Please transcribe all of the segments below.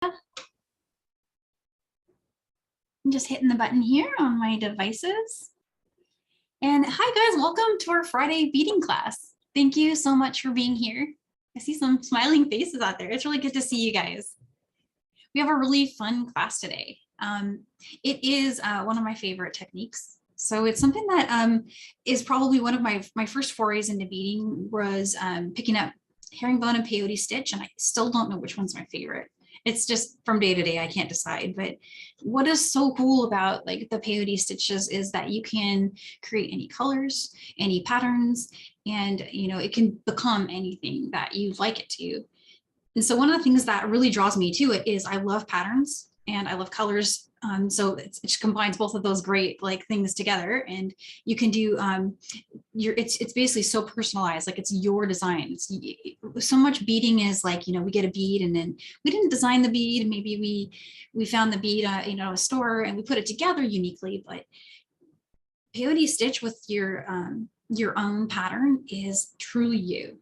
I'm just hitting the button here on my devices. And hi guys, welcome to our Friday beading class. Thank you so much for being here. I see some smiling faces out there. It's really good to see you guys. We have a really fun class today. It is one of my favorite techniques. So it's something that is probably one of my first forays into beading was picking up herringbone and peyote stitch, and I still don't know which one's my favorite. It's just from day to day, I can't decide. But what is so cool about like the peyote stitches is that you can create any colors, any patterns, and it can become anything that you'd like it to. And so one of the things that really draws me to it is I love patterns and I love colors. So it combines both of those great like things together, and you can do it's basically so personalized, like it's your design. So much beading is like, we get a bead and then we didn't design the bead. Maybe we found the bead a store and we put it together uniquely. But peyote stitch with your own pattern is truly you.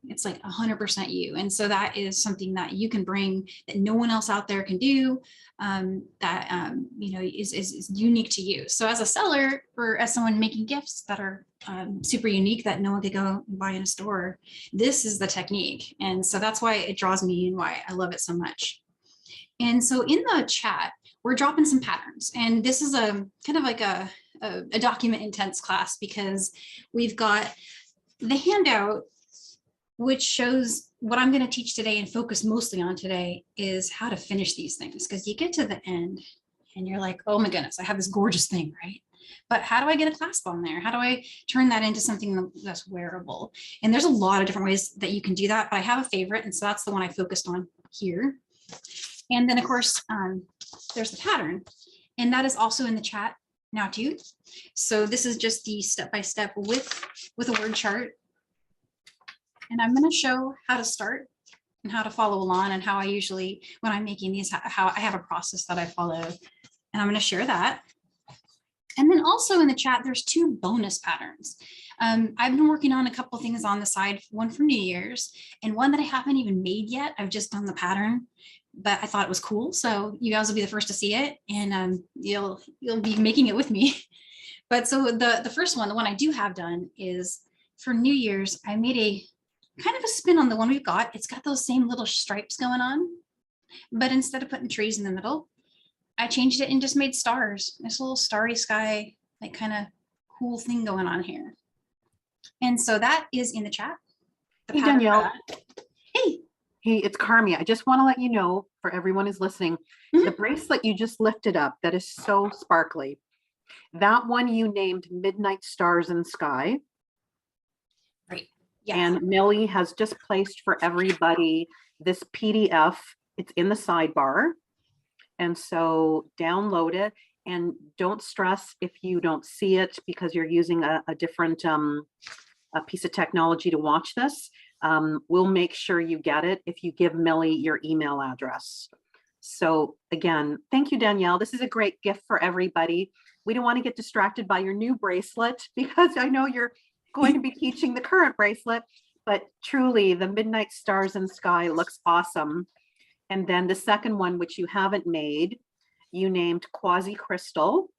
It's like 100% you. And so that is something that you can bring that no one else out there can do, is unique to you. So as a seller or as someone making gifts that are super unique that no one could go and buy in a store, this is the technique. And so that's why it draws me and why I love it so much. And so in the chat, we're dropping some patterns. And this is a kind of like a document intense class because we've got the handout which shows what I'm going to teach today and focus mostly on today is how to finish these things. Because you get to the end and you're like, oh my goodness, I have this gorgeous thing, right? But how do I get a clasp on there? How do I turn that into something that's wearable? And there's a lot of different ways that you can do that, but I have a favorite. And so that's the one I focused on here. And then of course, there's the pattern, and that is also in the chat now too. So this is just the step-by-step with a word chart. And I'm going to show how to start and how to follow along and how I usually, when I'm making these, how I have a process that I follow. And I'm going to share that. And then also in the chat, there's two bonus patterns. I've been working on a couple things on the side, one for New Year's and one that I haven't even made yet. I've just done the pattern, but I thought it was cool. So you guys will be the first to see it, and you'll be making it with me. But so the first one, the one I do have done, is for New Year's. I made a kind of a spin on the one we've got. It's got those same little stripes going on, but instead of putting trees in the middle, I changed it and just made stars. This little starry sky, like kind of cool thing going on here. And so that is in the chat. Hey, Danielle. Hey. Hey, it's Carmi. I just want to let you know, for everyone who's listening, the bracelet you just lifted up, that is so sparkly. That one you named Midnight Stars in Sky. Right. Yeah. And Millie has just placed for everybody this PDF. It's in the sidebar. And so download it, and don't stress if you don't see it because you're using a different a piece of technology to watch this. We'll make sure you get it if you give Millie your email address. So again, thank you, Danielle. This is a great gift for everybody. We don't want to get distracted by your new bracelet because I know you're going to be teaching the current bracelet, but truly the Midnight Stars in Sky looks awesome. And then the second one, which you haven't made, you named Quasi Crystal,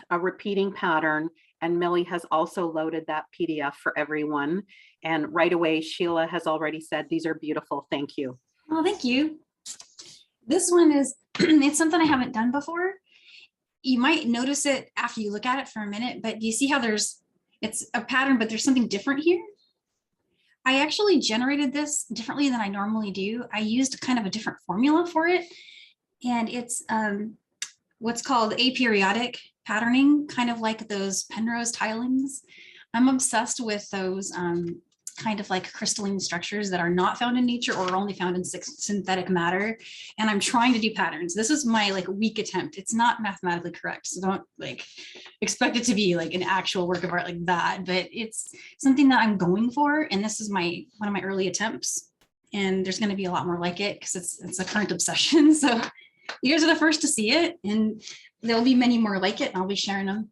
a repeating pattern, and Millie has also loaded that PDF for everyone. And right away, Sheila has already said, these are beautiful, thank you. Oh, thank you. This one is, it's something I haven't done before. You might notice it after you look at it for a minute, but do you see how it's a pattern, but there's something different here? I actually generated this differently than I normally do. I used kind of a different formula for it. And it's what's called aperiodic patterning, kind of like those Penrose tilings. I'm obsessed with those kind of like crystalline structures that are not found in nature or only found in synthetic matter. And I'm trying to do patterns. This is my like weak attempt. It's not mathematically correct, so don't like expect it to be like an actual work of art like that, but it's something that I'm going for. And this is one of my early attempts. And there's going to be a lot more like it because it's a current obsession. So you guys are the first to see it, and there'll be many more like it, and I'll be sharing them.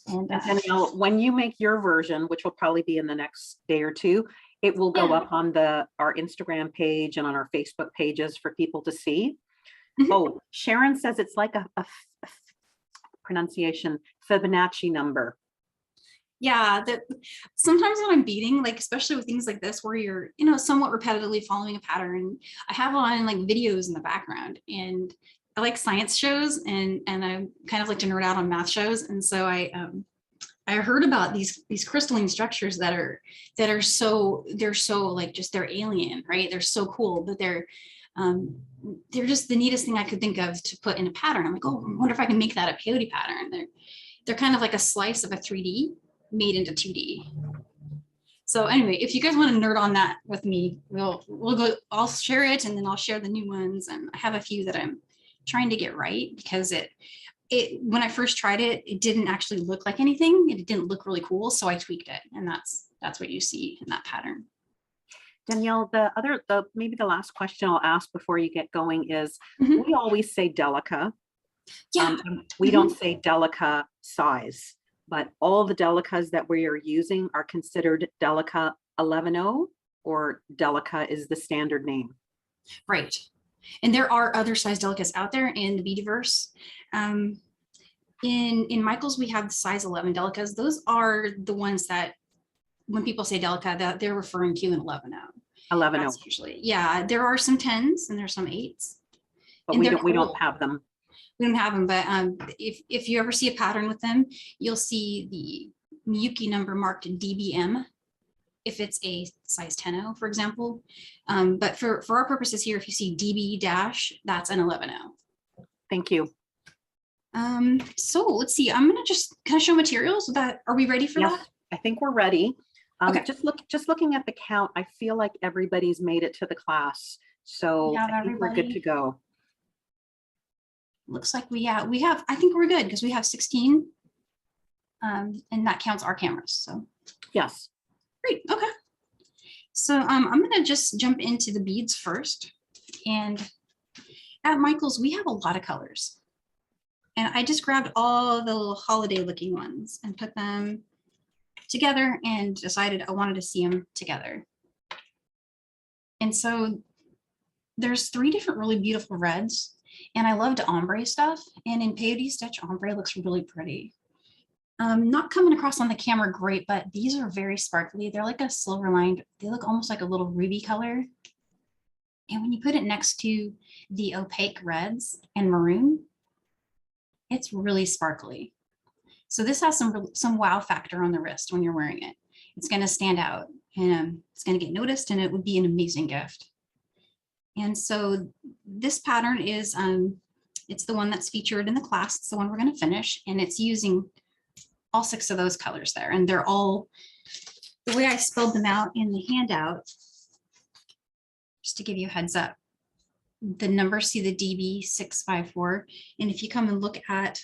And Danielle, when you make your version, which will probably be in the next day or two, it will go up on our Instagram page and on our Facebook pages for people to see. Oh, Sharon says it's like a pronunciation, Fibonacci number. Yeah, that sometimes when I'm beading, like especially with things like this where you're, somewhat repetitively following a pattern, I have on like videos in the background, and I like science shows, and I kind of like to nerd out on math shows. And so I heard about these crystalline structures that are so, they're so like just, they're alien, right? They're so cool, but they're just the neatest thing I could think of to put in a pattern. I'm like, oh, I wonder if I can make that a peyote pattern. They're kind of like a slice of a 3D made into 2D. So anyway, if you guys want to nerd on that with me, we'll go, I'll share it, and then I'll share the new ones. And I have a few that I'm trying to get right, because it when I first tried it, it didn't actually look like anything. It didn't look really cool. So I tweaked it, and that's what you see in that pattern. Danielle, maybe the last question I'll ask before you get going is, we always say Delica. Yeah. We don't say Delica size, but all the Delicas that we are using are considered Delica 11.0, or Delica is the standard name. Right. And there are other size Delicas out there in the Beadiverse. In Michael's, we have the size 11 Delicas. Those are the ones that when people say Delica, that they're referring to an 11.0. 11.0. Usually, yeah, there are some 10s and there's some 8s. But we don't have them. We don't have them, but if you ever see a pattern with them, you'll see the Miyuki number marked in DBM if it's a size 10.0, for example. But for our purposes here, if you see DB dash, that's an 11.0. Thank you. So let's see, I'm gonna can I show materials? Are we ready for that? I think we're ready. Okay. Just looking at the count, I feel like everybody's made it to the class. So I think we're good to go. Looks like we have, I think we're good because we have 16. And that counts our cameras. So yes. Great. Okay. So I'm going to just jump into the beads first. And at Michael's, we have a lot of colors. And I just grabbed all the little holiday looking ones and put them together and decided I wanted to see them together. And so there's 3 different really beautiful reds. And I love the ombre stuff. And in Peyote Stitch, ombre looks really pretty. Not coming across on the camera great, but these are very sparkly. They're like a silver lined. They look almost like a little ruby color. And when you put it next to the opaque reds and maroon, it's really sparkly. So this has some wow factor on the wrist when you're wearing it. It's going to stand out, and it's going to get noticed, and it would be an amazing gift. And so this pattern is, it's the one that's featured in the class. It's the one we're going to finish, and it's using all 6 of those colors there. And they're all, the way I spelled them out in the handout, just to give you a heads up, the numbers, see the DB654. And if you come and look at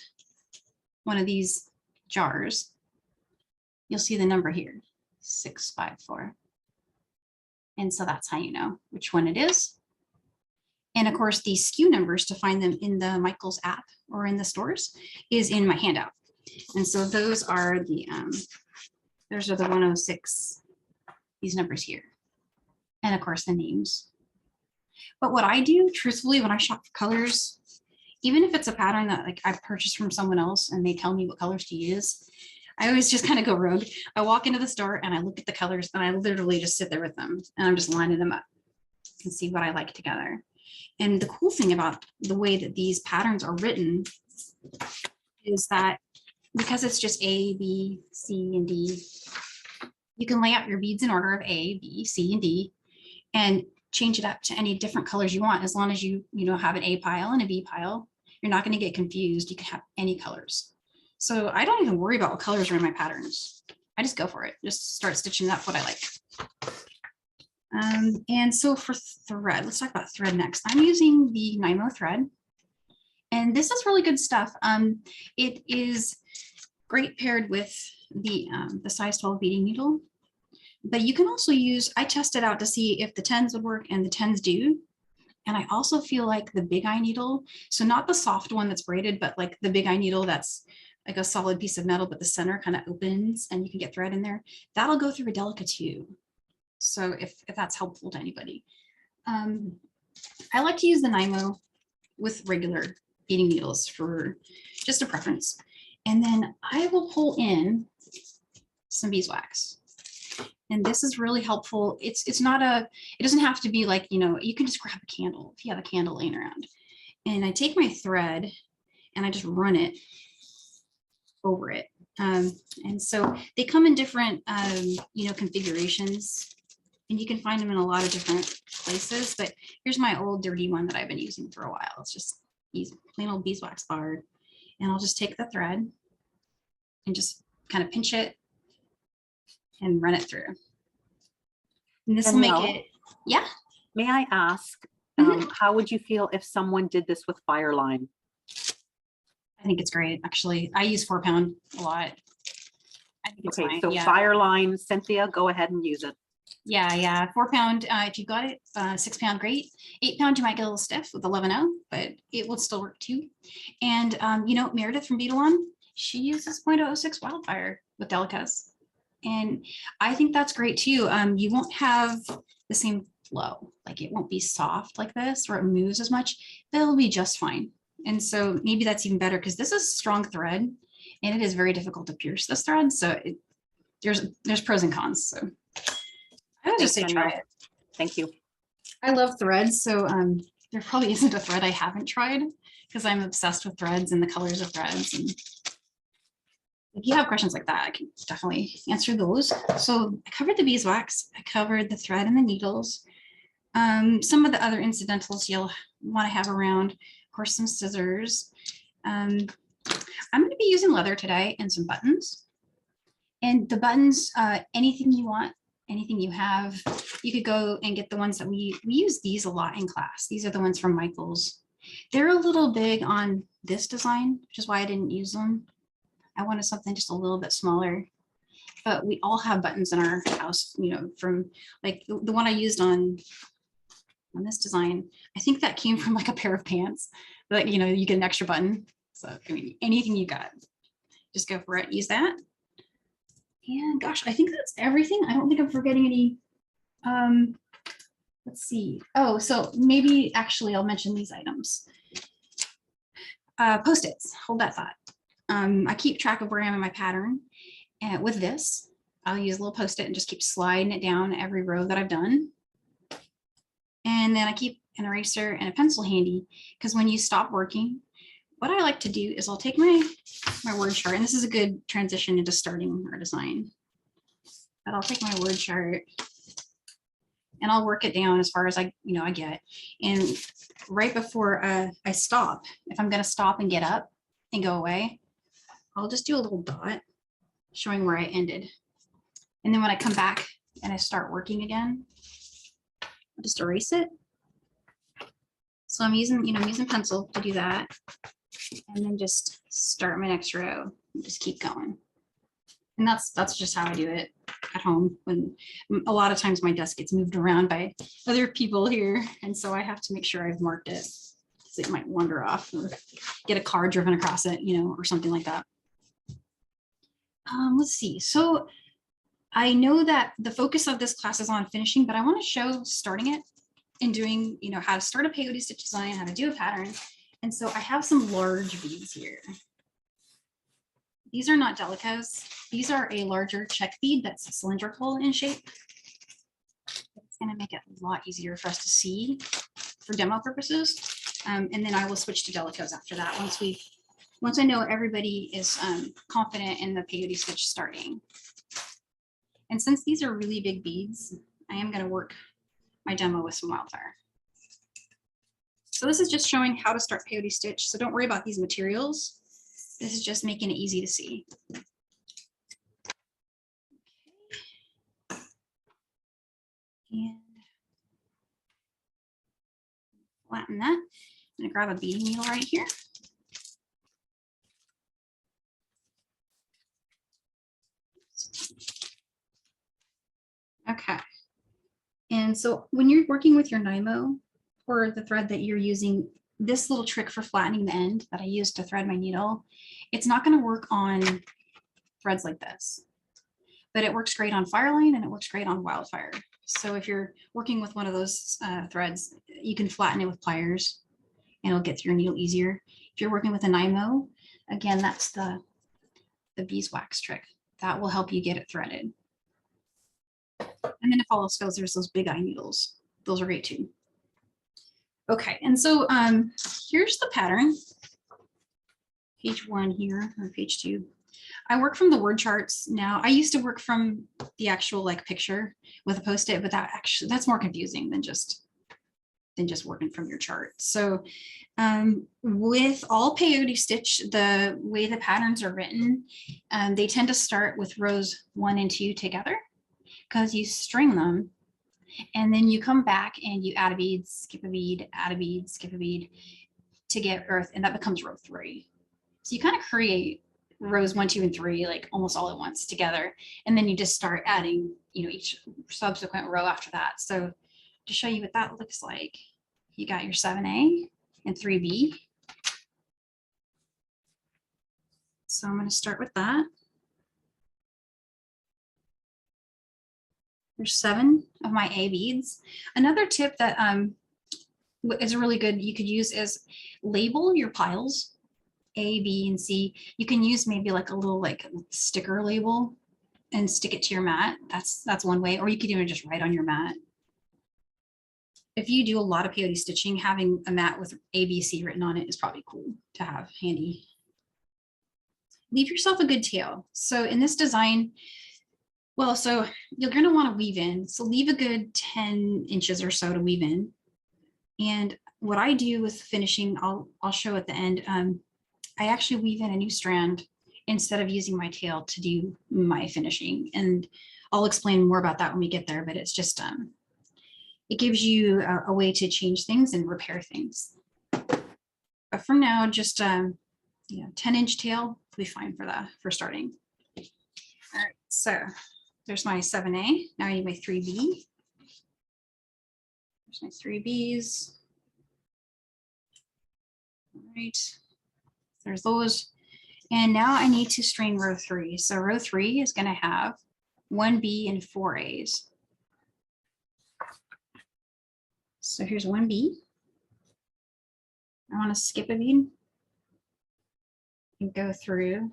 one of these jars, you'll see the number here, 654. And so that's how you know which one it is. And of course, the SKU numbers to find them in the Michael's app or in the stores is in my handout. And so those are the 106, these numbers here. And of course the names. But what I do truthfully when I shop for colors, even if it's a pattern that like I purchased from someone else and they tell me what colors to use, I always just kind of go rogue. I walk into the store and I look at the colors and I literally just sit there with them and I'm just lining them up and see what I like together. And the cool thing about the way that these patterns are written is that because it's just A, B, C, and D, you can lay out your beads in order of A, B, C, and D, and change it up to any different colors you want. As long as you have an A pile and a B pile, you're not going to get confused. You can have any colors. So I don't even worry about what colors are in my patterns. I just go for it. Just start stitching up what I like. And so for thread, let's talk about thread next. I'm using the Nymo thread, and this is really good stuff. It is great paired with the size 12 beading needle, but you can also use, I tested out to see if the 10s would work, and the 10s do. And I also feel like the big eye needle, so not the soft one that's braided, but like the big eye needle that's like a solid piece of metal, but the center kind of opens and you can get thread in there. That'll go through a Delica too. So if that's helpful to anybody. I like to use the Nymo with regular beading needles for just a preference. And then I will pull in some beeswax. And this is really helpful. It's not it doesn't have to be like, you know, you can just grab a candle if you have a candle laying around. And I take my thread and I just run it over it. And so they come in different, you know, configurations, and you can find them in a lot of different places. But here's my old dirty one that I've been using for a while. It's just plain old beeswax bar. And I'll just take the thread and just kind of pinch it and run it through. And this will make it, yeah. May I ask, how would you feel if someone did this with Fireline? I think it's great, actually. I use 4-pound a lot. I think it's fine. So yeah. Fireline, Cynthia, go ahead and use it. Yeah, 4-pound. If you got it, 6-pound, great. 8-pound, you might get a little stiff with 11-0, but it will still work too. And you know, Meredith from Beadalon, she uses 0.006 wildfire with Delicas, and I think that's great too. You won't have the same flow, like it won't be soft like this, or it moves as much. It'll be just fine. And so maybe that's even better because this is strong thread, and it is very difficult to pierce this thread. So there's pros and cons. So I would just say try it. Thank you. I love threads, so there probably isn't a thread I haven't tried because I'm obsessed with threads and the colors of threads. And if you have questions like that, I can definitely answer those. So I covered the beeswax, I covered the thread and the needles. Some of the other incidentals you'll want to have around, of course, some scissors. I'm going to be using leather today and some buttons. And the buttons, anything you want, anything you have, you could go and get the ones that we use these a lot in class. These are the ones from Michael's. They're a little big on this design, which is why I didn't use them. I wanted something just a little bit smaller, but we all have buttons in our house, you know, from like the one I used on this design. I think that came from like a pair of pants, but you know, you get an extra button. So I mean, anything you got, just go for it, use that. And gosh, I think that's everything. I don't think I'm forgetting any. Let's see. Oh, so maybe actually I'll mention these items. Post-its, hold that thought. I keep track of where I am in my pattern. And with this, I'll use a little post-it and just keep sliding it down every row that I've done. And then I keep an eraser and a pencil handy because when you stop working, what I like to do is I'll take my word chart, and this is a good transition into starting our design. But I'll take my word chart and I'll work it down as far as I get. And right before I stop, if I'm going to stop and get up and go away, I'll just do a little dot showing where I ended. And then when I come back and I start working again, I'll just erase it. So I'm using, I'm using pencil to do that. And then just start my next row and just keep going. And that's just how I do it at home, when a lot of times my desk gets moved around by other people here. And so I have to make sure I've marked it, so it might wander off or get a car driven across it, or something like that. Let's see. So I know that the focus of this class is on finishing, but I want to show starting it and doing, how to start a peyote stitch design, how to do a pattern. And so I have some large beads here. These are not Delicas. These are a larger check bead that's cylindrical in shape. It's going to make it a lot easier for us to see for demo purposes. And then I will switch to Delicas after that once I know everybody is confident in the peyote stitch starting. And since these are really big beads, I am going to work my demo with some wildfire. So this is just showing how to start peyote stitch. So don't worry about these materials. This is just making it easy to see. Okay. And flatten that. I'm going to grab a beading needle right here. Okay. And so when you're working with your Nymo or the thread that you're using, this little trick for flattening the end that I use to thread my needle, it's not going to work on threads like this, but it works great on Fireline and it works great on Wildfire. So if you're working with one of those threads, you can flatten it with pliers and it'll get through your needle easier. If you're working with a Nymo, again, that's the beeswax trick. That will help you get it threaded. And then if all else fails, there's those big eye needles. Those are great too. Okay, and so here's the pattern. Page 1 here, or page 2. I work from the word charts now. I used to work from the actual like picture with a Post-it, but that's more confusing than just working from your chart. So with all peyote stitch, the way the patterns are written, they tend to start with rows 1 and 2 together because you string them, and then you come back and you add a bead, skip a bead, add a bead, skip a bead to get earth, and that becomes row 3. So you kind of create rows 1, 2, and 3 like almost all at once together, and then you just start adding, you know, each subsequent row after that. So to show you what that looks like, you got your 7A and 3B. So I'm going to start with that. There's 7 of my A beads. Another tip that is really good you could use is label your piles A, B, and C. You can use maybe like a little like sticker label and stick it to your mat. That's one way, or you could even just write on your mat. If you do a lot of peyote stitching, having a mat with A, B, C written on it is probably cool to have handy. Leave yourself a good tail. So in this design, well, so you're going to want to weave in. So leave a good 10 inches or so to weave in. And what I do with finishing, I'll show at the end. I actually weave in a new strand instead of using my tail to do my finishing. And I'll explain more about that when we get there, but it's just, it gives you a way to change things and repair things. But for now, just 10-inch tail will be fine for starting. All right, so there's my 7A. Now I need my 3B. There's my 3Bs. All right, there's those. And now I need to string row 3. So row 3 is going to have 1B and 4 A's. So here's 1B. I want to skip a bead and go through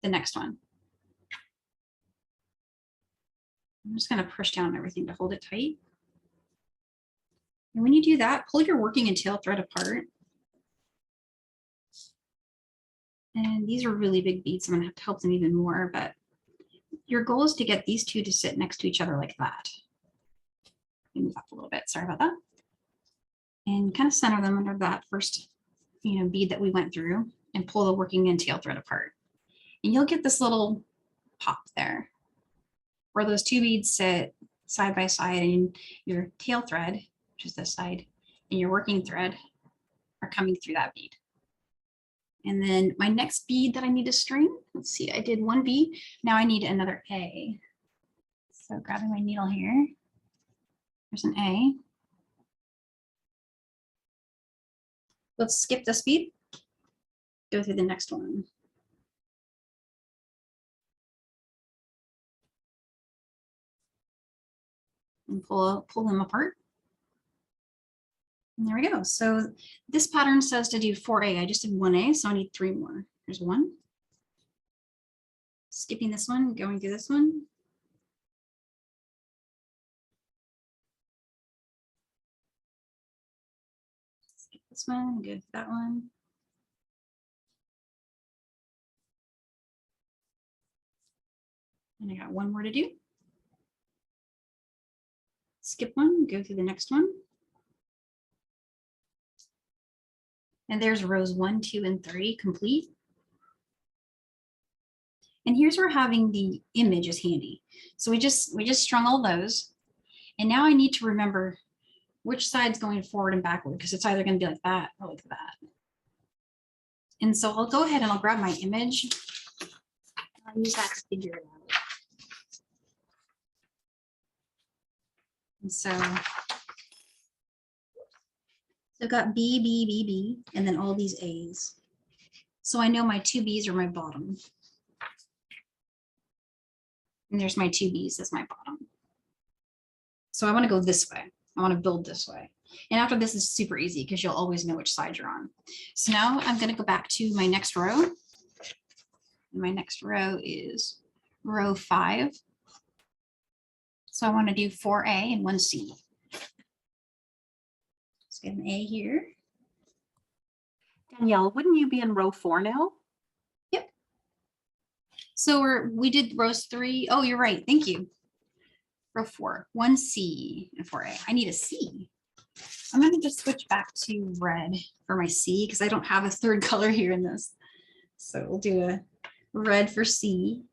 the next one. I'm just going to push down everything to hold it tight. And when you do that, pull your working and tail thread apart. And these are really big beads, so I'm going to have to help them even more, but your goal is to get these two to sit next to each other like that. Move up a little bit, sorry about that. And kind of center them under that first, bead that we went through, and pull the working and tail thread apart. And you'll get this little pop there where those two beads sit side by side, and your tail thread, which is this side, and your working thread are coming through that bead. And then my next bead that I need to string, let's see, I did 1B. Now I need another A. So grabbing my needle here, there's an A. Let's skip this bead, go through the next one. And pull them apart. And there we go. So this pattern says to do 4A. I just did 1A, so I need 3 more. There's 1. Skipping this one, going through this one. Skip this one, go through that one. And I got 1 more to do. Skip one, go through the next one. And there's rows 1, 2, and 3 complete. And here's where having the image is handy. So we just strung all those. And now I need to remember which side's going forward and backward, because it's either going to be like that or like that. And so I'll go ahead and I'll grab my image. I'll use that to figure it out. And so I've got B, B, B, B, and then all these A's. So I know my 2 B's are my bottom. And there's my 2 B's as my bottom. So I want to go this way. I want to build this way. And after this is super easy because you'll always know which side you're on. So now I'm going to go back to my next row. And my next row is row 5. So I want to do 4A and 1C. Let's get an A here. Danielle, wouldn't you be in row 4 now? Yep. So we did rows 3. Oh, you're right. Thank you. Row 4, 1C and 4A. I need a C. I'm going to just switch back to red for my C because I don't have a third color here in this. So we'll do a red for C.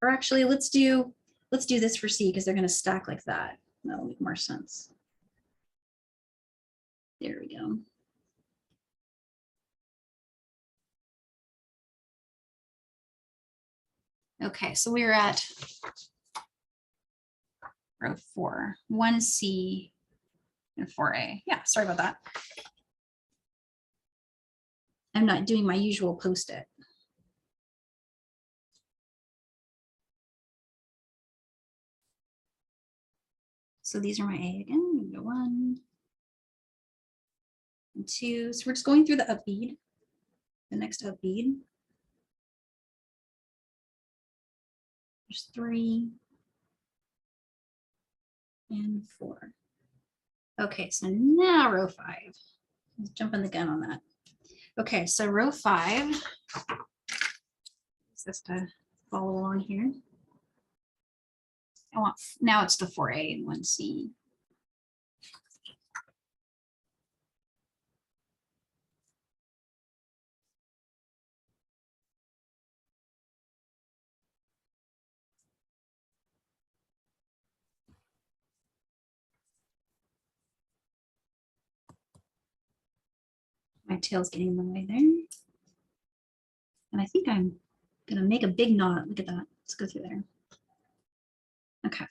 Or actually, let's do this for C because they're going to stack like that. That'll make more sense. There we go. Okay, so we're at row 4, 1C and 4A. Yeah, sorry about that. I'm not doing my usual post-it. So these are my A again. Go 1 and 2. So we're just going through the up bead, the next up bead. There's 3 and 4. Okay, so now row 5. Let's jump on the gun on that. Okay, so row 5. Is this to follow along here? I want now it's the 4A and 1C. My tail's getting in the way there. And I think I'm gonna make a big knot. Look at that. Let's go through there. Okay.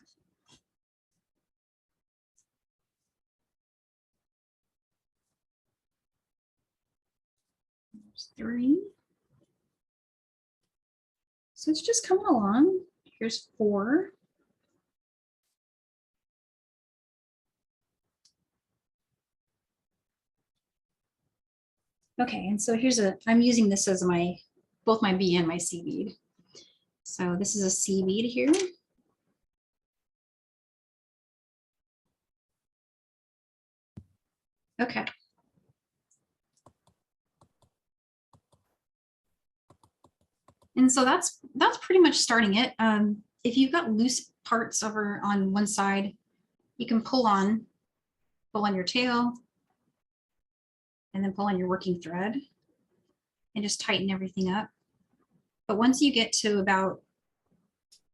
There's 3. So it's just coming along. Here's 4. Okay, and so I'm using this as both my B and my C bead. So this is a C bead here. Okay. And so that's pretty much starting it. If you've got loose parts over on one side, you can pull on your tail and then pull on your working thread and just tighten everything up. But once you get to about,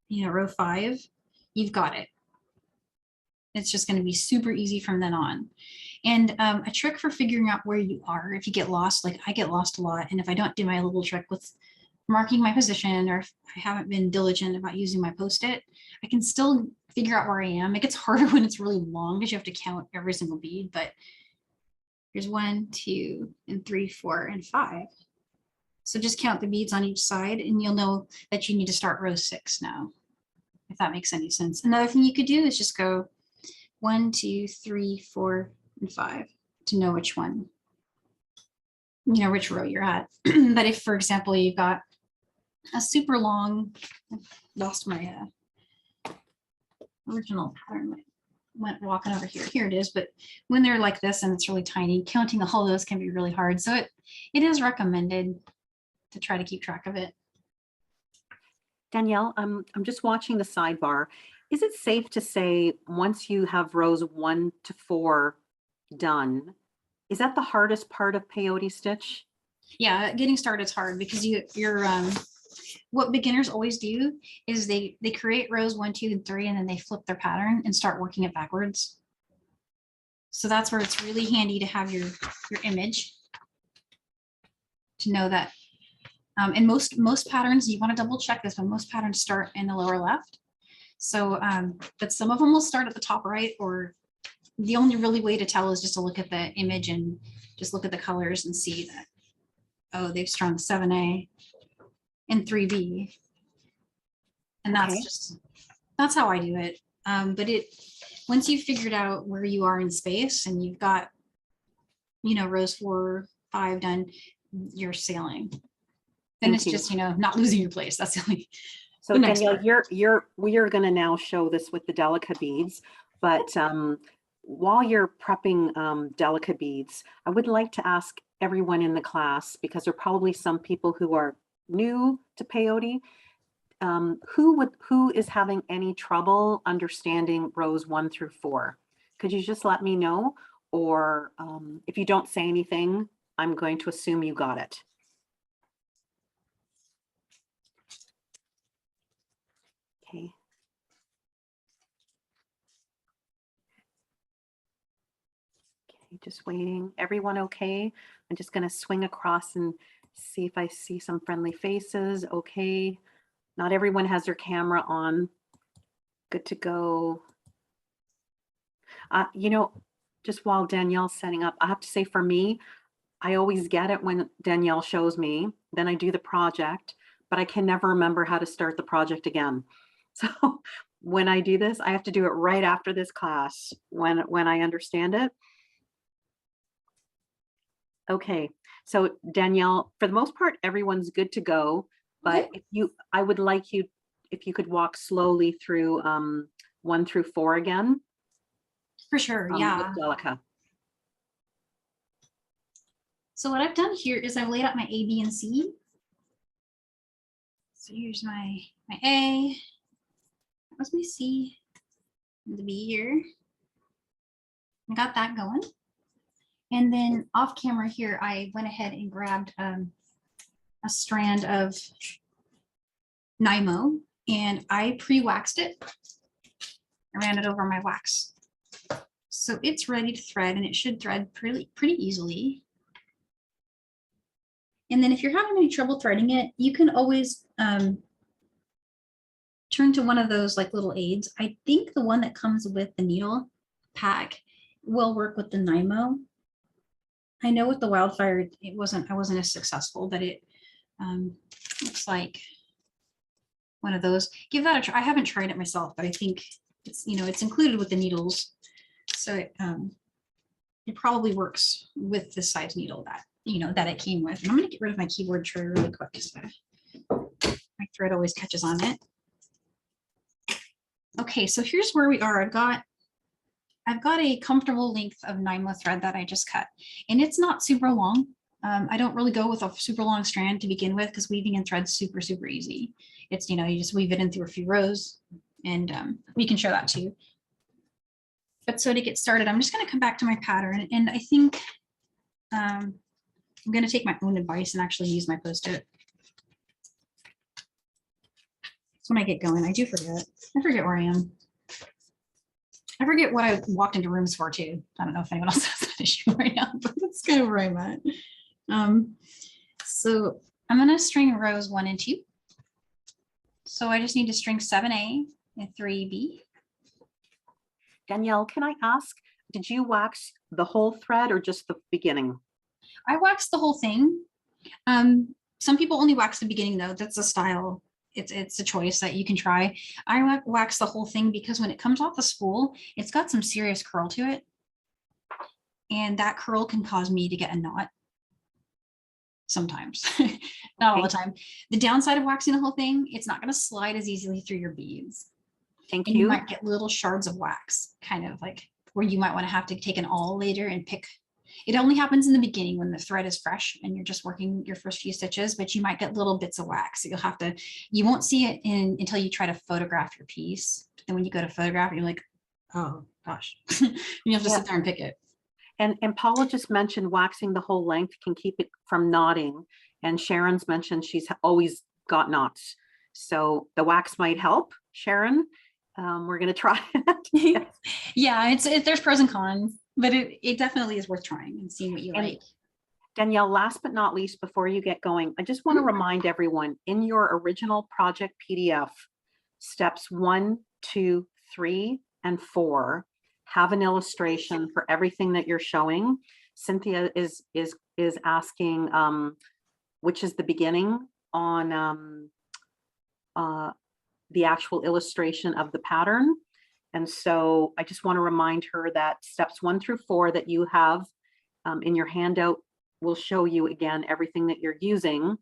row 5, you've got it. It's just going to be super easy from then on. And a trick for figuring out where you are, if you get lost, like I get lost a lot. And if I don't do my little trick with marking my position, or if I haven't been diligent about using my post-it, I can still figure out where I am. It gets harder when it's really long because you have to count every single bead, but here's 1, 2, and 3, 4, and 5. So just count the beads on each side and you'll know that you need to start row 6 now, if that makes any sense. Another thing you could do is just go 1, 2, 3, 4, and 5 to know which one, which row you're at. But if, for example, you've got a super long, I lost my original pattern, went walking over here. Here it is. But when they're like this and it's really tiny, counting all those can be really hard. So it is recommended to try to keep track of it. Danielle, I'm just watching the sidebar. Is it safe to say once you have rows 1 to 4 done, is that the hardest part of peyote stitch? Yeah, getting started is hard because you're what beginners always do is they create rows 1, 2, and 3, and then they flip their pattern and start working it backwards. So that's where it's really handy to have your image to know that. And most patterns, you want to double check this, but most patterns start in the lower left. So, but some of them will start at the top right, or the only really way to tell is just to look at the image and just look at the colors and see that, oh, they've strung 7A and 3B. And that's Okay. that's how I do it. But once you've figured out where you are in space and you've got, you know, rows 4, 5 done, you're sailing. Then Thank it's you. just, you know, not losing your place. That's the only. So The next Danielle, part. we are going to now show this with the Delica beads, but while you're prepping Delica beads, I would like to ask everyone in the class, because there are probably some people who are new to peyote, who is having any trouble understanding rows 1 through 4? Could you just let me know? Or if you don't say anything, I'm going to assume you got it. Okay. Okay, just waiting. Everyone okay? I'm just going to swing across and see if I see some friendly faces. Okay. Not everyone has their camera on. Good to go. You know, just while Danielle's setting up, I have to say for me, I always get it when Danielle shows me, then I do the project, but I can never remember how to start the project again. So when I do this, I have to do it right after this class when I understand it. Okay, so Danielle, for the most part, everyone's good to go, but Okay. I would like you, if you could walk slowly through 1 through 4 again. For sure. With Yeah. Delica. So what I've done here is I've laid out my A, B, and C. So here's my A. That was my C. And the B here. I got that going. And then off camera here, I went ahead and grabbed a strand of Nymo and I pre-waxed it. I ran it over my wax. So it's ready to thread, and it should thread pretty easily. And then if you're having any trouble threading it, you can always turn to one of those like little aids. I think the one that comes with the needle pack will work with the Nymo. I know with the Wildfire, I wasn't as successful, but it looks like one of those. Give that a try. I haven't tried it myself, but I think it's, you know, it's included with the needles. So it probably works with the size needle that, you know, that it came with. And I'm going to get rid of my keyboard tray really quick because my thread always catches on it. Okay, so here's where we are. I've got a comfortable length of Nymo thread that I just cut, and it's not super long. I don't really go with a super long strand to begin with because weaving in thread's super easy. It's, you know, you just weave it in through a few rows, and we can show that too. But so to get started, I'm just going to come back to my pattern, and I think I'm going to take my own advice and actually use my Post-it. So when I get going, I do forget. I forget where I am. I forget what I walked into rooms for too. I don't know if anyone else has that issue right now, but that's kind of where I'm at. So I'm going to string rows 1 and 2. So I just need to string 7A and 3B. Danielle, can I ask, did you wax the whole thread or just the beginning? I waxed the whole thing. Some people only wax the beginning though. That's a style. It's a choice that you can try. I wax the whole thing because when it comes off the spool, it's got some serious curl to it. And that curl can cause me to get a knot. Sometimes, not all the time. The downside of waxing the whole thing, it's not going to slide as easily through your beads. Thank and you. You might get little shards of wax, kind of like where you might want to have to take an awl later and pick. It only happens in the beginning when the thread is fresh and you're just working your first few stitches, but you might get little bits of wax. You'll have to, you won't see it until you try to photograph your piece. But then when you go to photograph, you're like, oh gosh, you have to sit there and pick it. And Paula just mentioned waxing the whole length can keep it from knotting. And Sharon's mentioned she's always got knots. So the wax might help, Sharon. We're going to try it. Yeah, there's pros and cons, but it definitely is worth trying and seeing what you like. Danielle, last but not least, before you get going, I just want to remind everyone in your original project PDF, steps 1, 2, 3, and 4 have an illustration for everything that you're showing. Cynthia is asking which is the beginning on the actual illustration of the pattern. And so I just want to remind her that steps 1 through 4 that you have in your handout will show you again everything that you're using.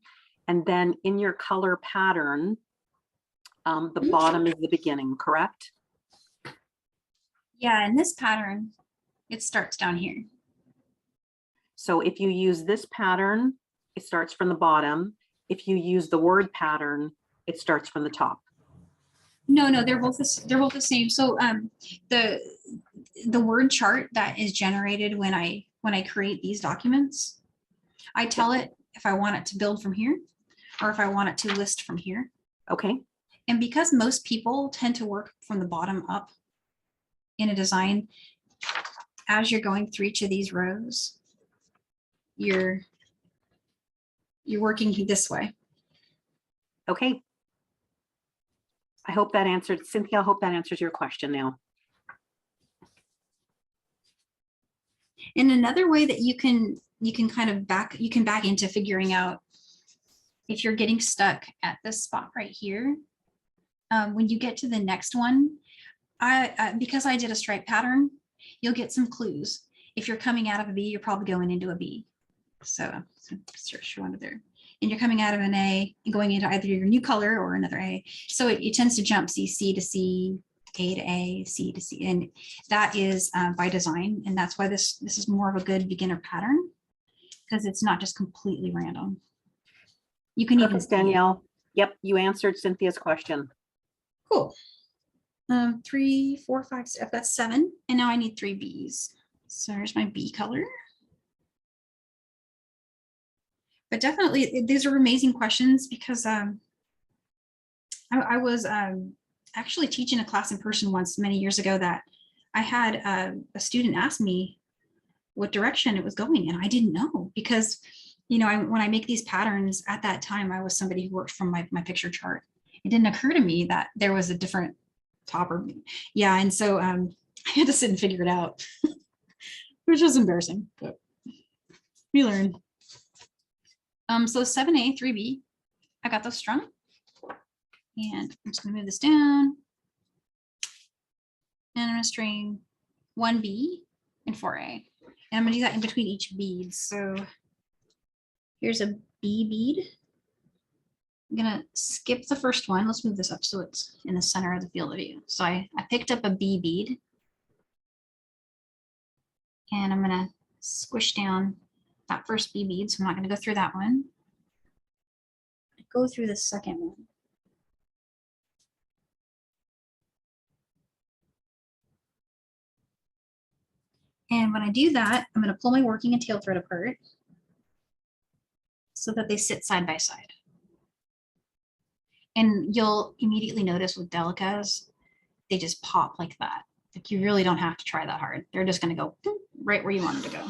And then in your color pattern, the bottom is the beginning, correct? Yeah, in this pattern, it starts down here. So if you use this pattern, it starts from the bottom. If you use the word pattern, it starts from the top. No, they're both the same. So the word chart that is generated when I create these documents, I tell it if I want it to build from here or if I want it to list from here. Okay. And because most people tend to work from the bottom up in a design, as you're going through each of these rows, you're working this way. Okay. I hope that answered, Cynthia, I hope that answers your question now. And another way that you can kind of back into figuring out if you're getting stuck at this spot right here, when you get to the next one, because I did a stripe pattern, you'll get some clues. If you're coming out of a B, you're probably going into a B. So search one of there. And you're coming out of an A and going into either your new color or another A. So it tends to jump C to C, A to A, C to C. And that is by design. And that's why this is more of a good beginner pattern, because it's not just completely random. You can even see Danielle. Yep, you answered Cynthia's question. Cool. 3, 4, 5, 6, that's 7. And now I need 3 Bs. So here's my B color. But definitely, these are amazing questions because I was actually teaching a class in person once many years ago that I had a student ask me what direction it was going, and I didn't know because, you know, when I make these patterns at that time, I was somebody who worked from my picture chart. It didn't occur to me that there was a different top or yeah, and so I had to sit and figure it out, which was embarrassing, but we learned. So 7A, 3B, I got those strung. And I'm just gonna move this down. And I'm gonna string 1B and 4A. And I'm gonna do that in between each bead. So here's a B bead. I'm gonna skip the first one. Let's move this up so it's in the center of the field of view. So I picked up a B bead. And I'm gonna squish down that first B bead. So I'm not gonna go through that one. Go through the second one. And when I do that, I'm going to pull my working and tail thread apart so that they sit side by side. And you'll immediately notice with Delicas, they just pop like that. Like you really don't have to try that hard. They're just going to go right where you want them to go.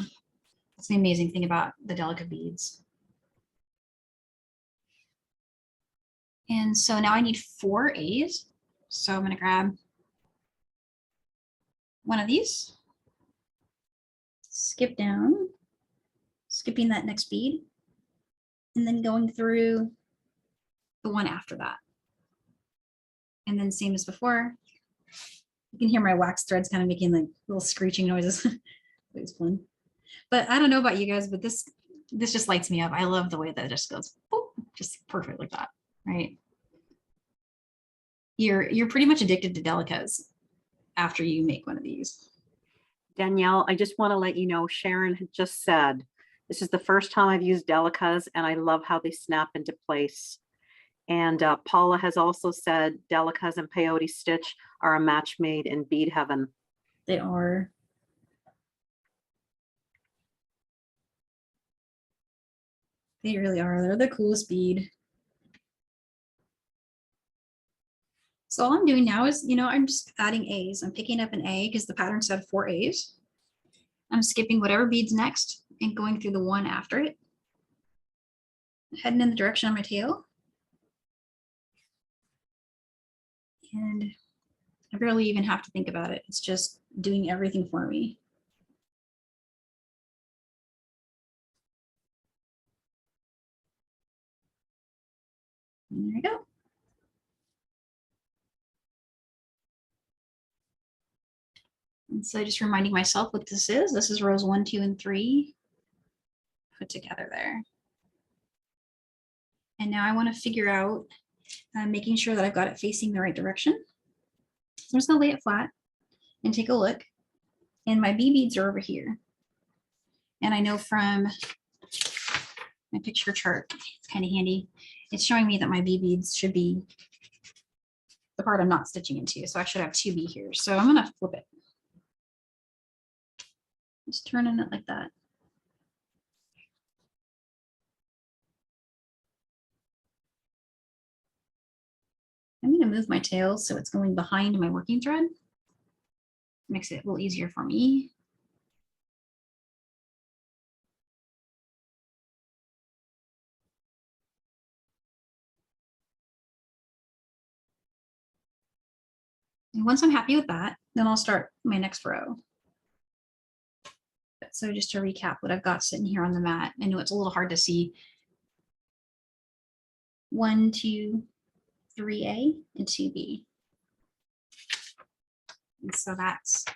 That's the amazing thing about the Delica beads. And so now I need 4 A's. So I'm going to grab one of these, skip down, skipping that next bead, and then going through the one after that. And then same as before, you can hear my wax threads kind of making like little screeching noises. It's fun. But I don't know about you guys, but this just lights me up. I love the way that it just goes boop, just perfect like that, right? You're pretty much addicted to Delicas after you make one of these. Danielle, I just want to let you know, Sharon had just said, this is the first time I've used Delicas and I love how they snap into place. And Paula has also said Delicas and Peyote stitch are a match made in bead heaven. They are. They really are. They're the coolest bead. So all I'm doing now is, you know, I'm just adding A's. I'm picking up an A because the pattern said 4 A's. I'm skipping whatever bead's next and going through the one after it. Heading in the direction of my tail. And I barely even have to think about it. It's just doing everything for me. And there you go. And so just reminding myself what this is. This is rows 1, 2, and 3 put together there. And now I want to figure out making sure that I've got it facing the right direction. So I'm just going to lay it flat and take a look. And my bee beads are over here. And I know from my picture chart, it's kind of handy. It's showing me that my bee beads should be the part I'm not stitching into. So I should have 2 bee here. So I'm going to flip it. Just turning it like that. I'm going to move my tail so it's going behind my working thread. Makes it a little easier for me. And once I'm happy with that, then I'll start my next row. So just to recap what I've got sitting here on the mat, I know it's a little hard to see. 1, 2, 3A and 2B. And so that's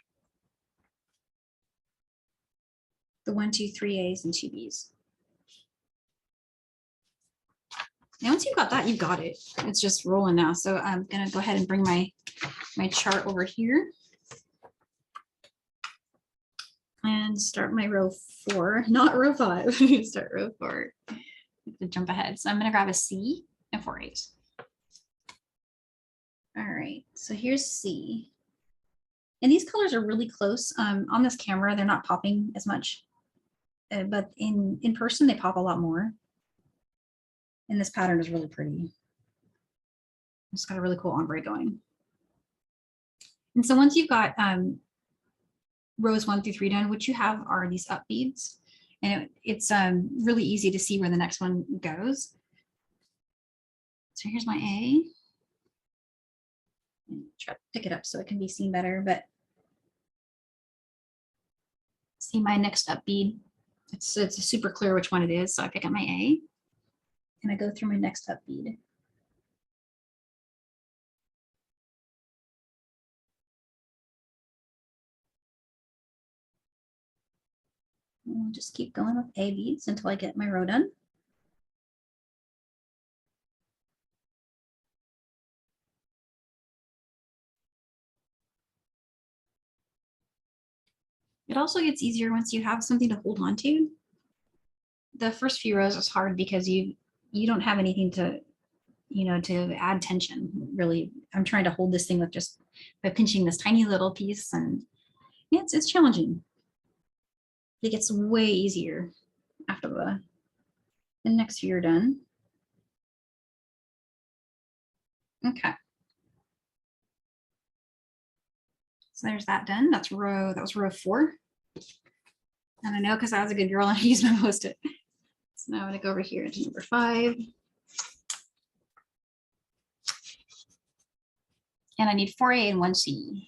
the 1, 2, 3As and 2Bs. And once you've got that, you've got it. It's just rolling now. So I'm going to go ahead and bring my chart over here and start my row 4, not row 5. Start row 4 to jump ahead. So I'm going to grab a C and 4 A's. All right, so here's C. And these colors are really close. On this camera, they're not popping as much, but in person, they pop a lot more. And this pattern is really pretty. It's got a really cool ombre going. And so once you've got rows 1 through 3 done, what you have are these up beads. And it's really easy to see where the next one goes. So here's my A. Try to pick it up so it can be seen better, but see my next up bead. It's super clear which one it is. So I pick up my A and I go through my next up bead. And I'll just keep going with A beads until I get my row done. It also gets easier once you have something to hold on to. The first few rows is hard because you don't have anything to, to add tension. Really, I'm trying to hold this thing with just by pinching this tiny little piece, and yeah, it's challenging. It gets way easier after the next few are done. Okay. So there's that done. That was row 4. And I know because I was a good girl and I used my Post-it. So now I'm going to go over here to number 5. And I need 4A and 1C.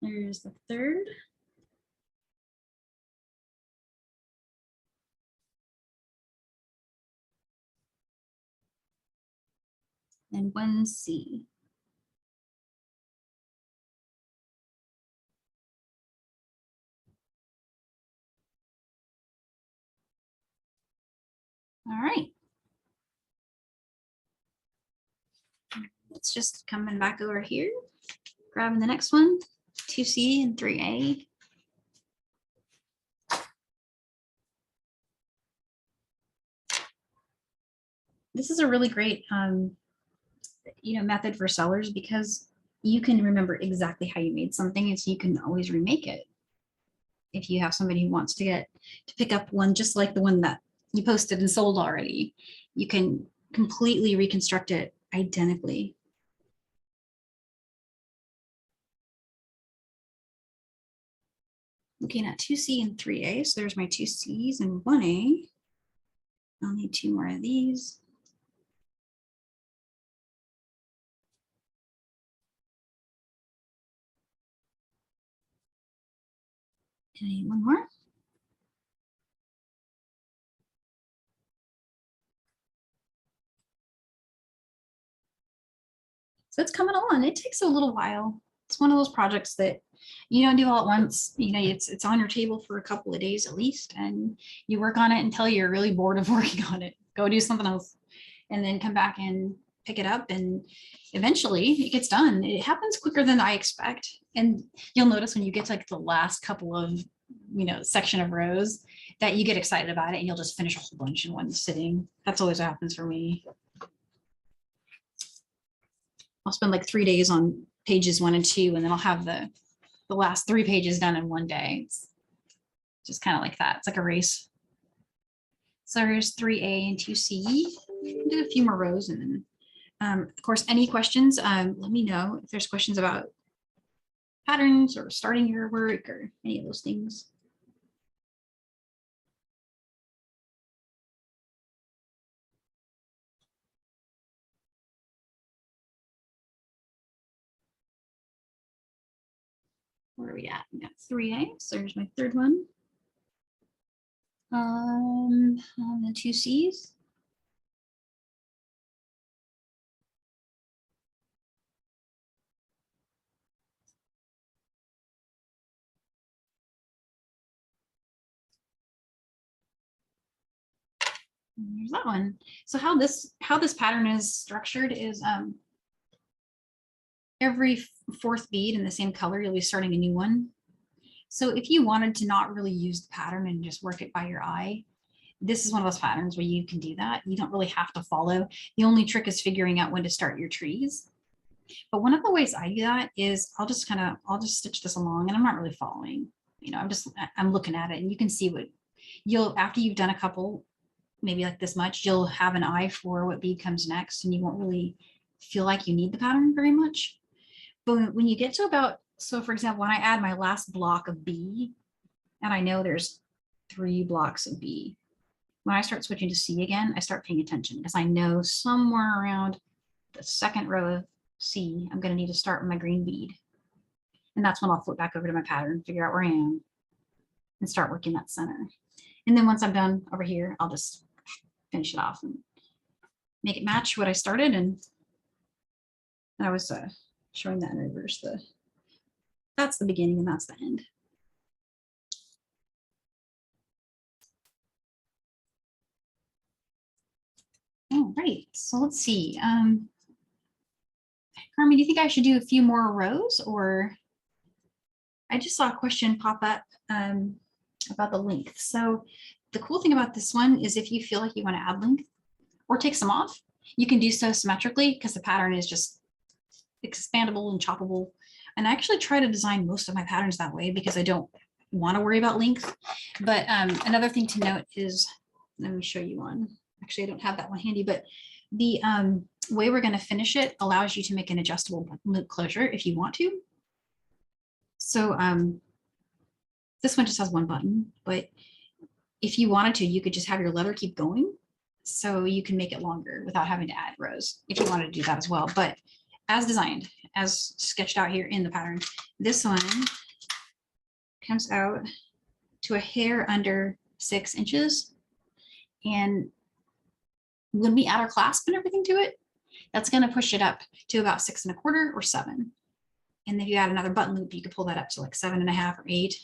There's the 3rd. And 1C. All right. It's just coming back over here, grabbing the next one, 2C and 3A. This is a really great method for sellers because you can remember exactly how you made something, and so you can always remake it. If you have somebody who wants to pick up one just like the one that you posted and sold already, you can completely reconstruct it identically. looking at 2C and 3A. So there's my 2Cs and 1A. I'll need 2 more of these. And I need 1 more. So it's coming along. It takes a little while. It's one of those projects that you don't do all at once. You know, it's on your table for a couple of days at least, and you work on it until you're really bored of working on it. Go do something else, and then come back and pick it up, and eventually it gets done. It happens quicker than I expect, and you'll notice when you get to like the last couple of section of rows that you get excited about it, and you'll just finish a whole bunch in one sitting. That's always what happens for me. I'll spend like 3 days on pages 1 and 2, and then I'll have the last 3 pages done in one day. It's just kind of like that. It's like a race. So here's 3A and 2C. Do a few more rows, and then, of course, any questions, let me know if there's questions about patterns or starting your work or any of those things. Where are we at? We got 3A, so there's my third one. On the 2Cs. And there's that one. So how this pattern is structured is every 4th bead in the same color, you'll be starting a new one. So if you wanted to not really use the pattern and just work it by your eye, this is one of those patterns where you can do that. You don't really have to follow. The only trick is figuring out when to start your trees. But one of the ways I do that is I'll just stitch this along, and I'm not really following. I'm looking at it, and you can see what after you've done a couple, maybe like this much, you'll have an eye for what bead comes next, and you won't really feel like you need the pattern very much. But when you get to about, so for example, when I add my last block of B, and I know there's 3 blocks of B, when I start switching to C again, I start paying attention because I know somewhere around the 2nd row of C, I'm going to need to start with my green bead. And that's when I'll flip back over to my pattern, figure out where I am, and start working that center. And then once I'm done over here, I'll just finish it off and make it match what I started. And I was showing that in reverse. That's the beginning and that's the end. All right, so let's see. Carmen, do you think I should do a few more rows, or I just saw a question pop up about the length. So the cool thing about this one is if you feel like you want to add length or take some off, you can do so symmetrically because the pattern is just expandable and choppable. And I actually try to design most of my patterns that way because I don't want to worry about length. But another thing to note is, let me show you one. Actually, I don't have that one handy, but the way we're going to finish it allows you to make an adjustable loop closure if you want to. So this one just has 1 button, but if you wanted to, you could just have your leather keep going. So you can make it longer without having to add rows if you wanted to do that as well. But as designed, as sketched out here in the pattern, this one comes out to a hair under 6 inches. And when we add our clasp and everything to it, that's going to push it up to about 6 1/4 or 7. And if you add another button loop, you could pull that up to like 7 1/2 or 8.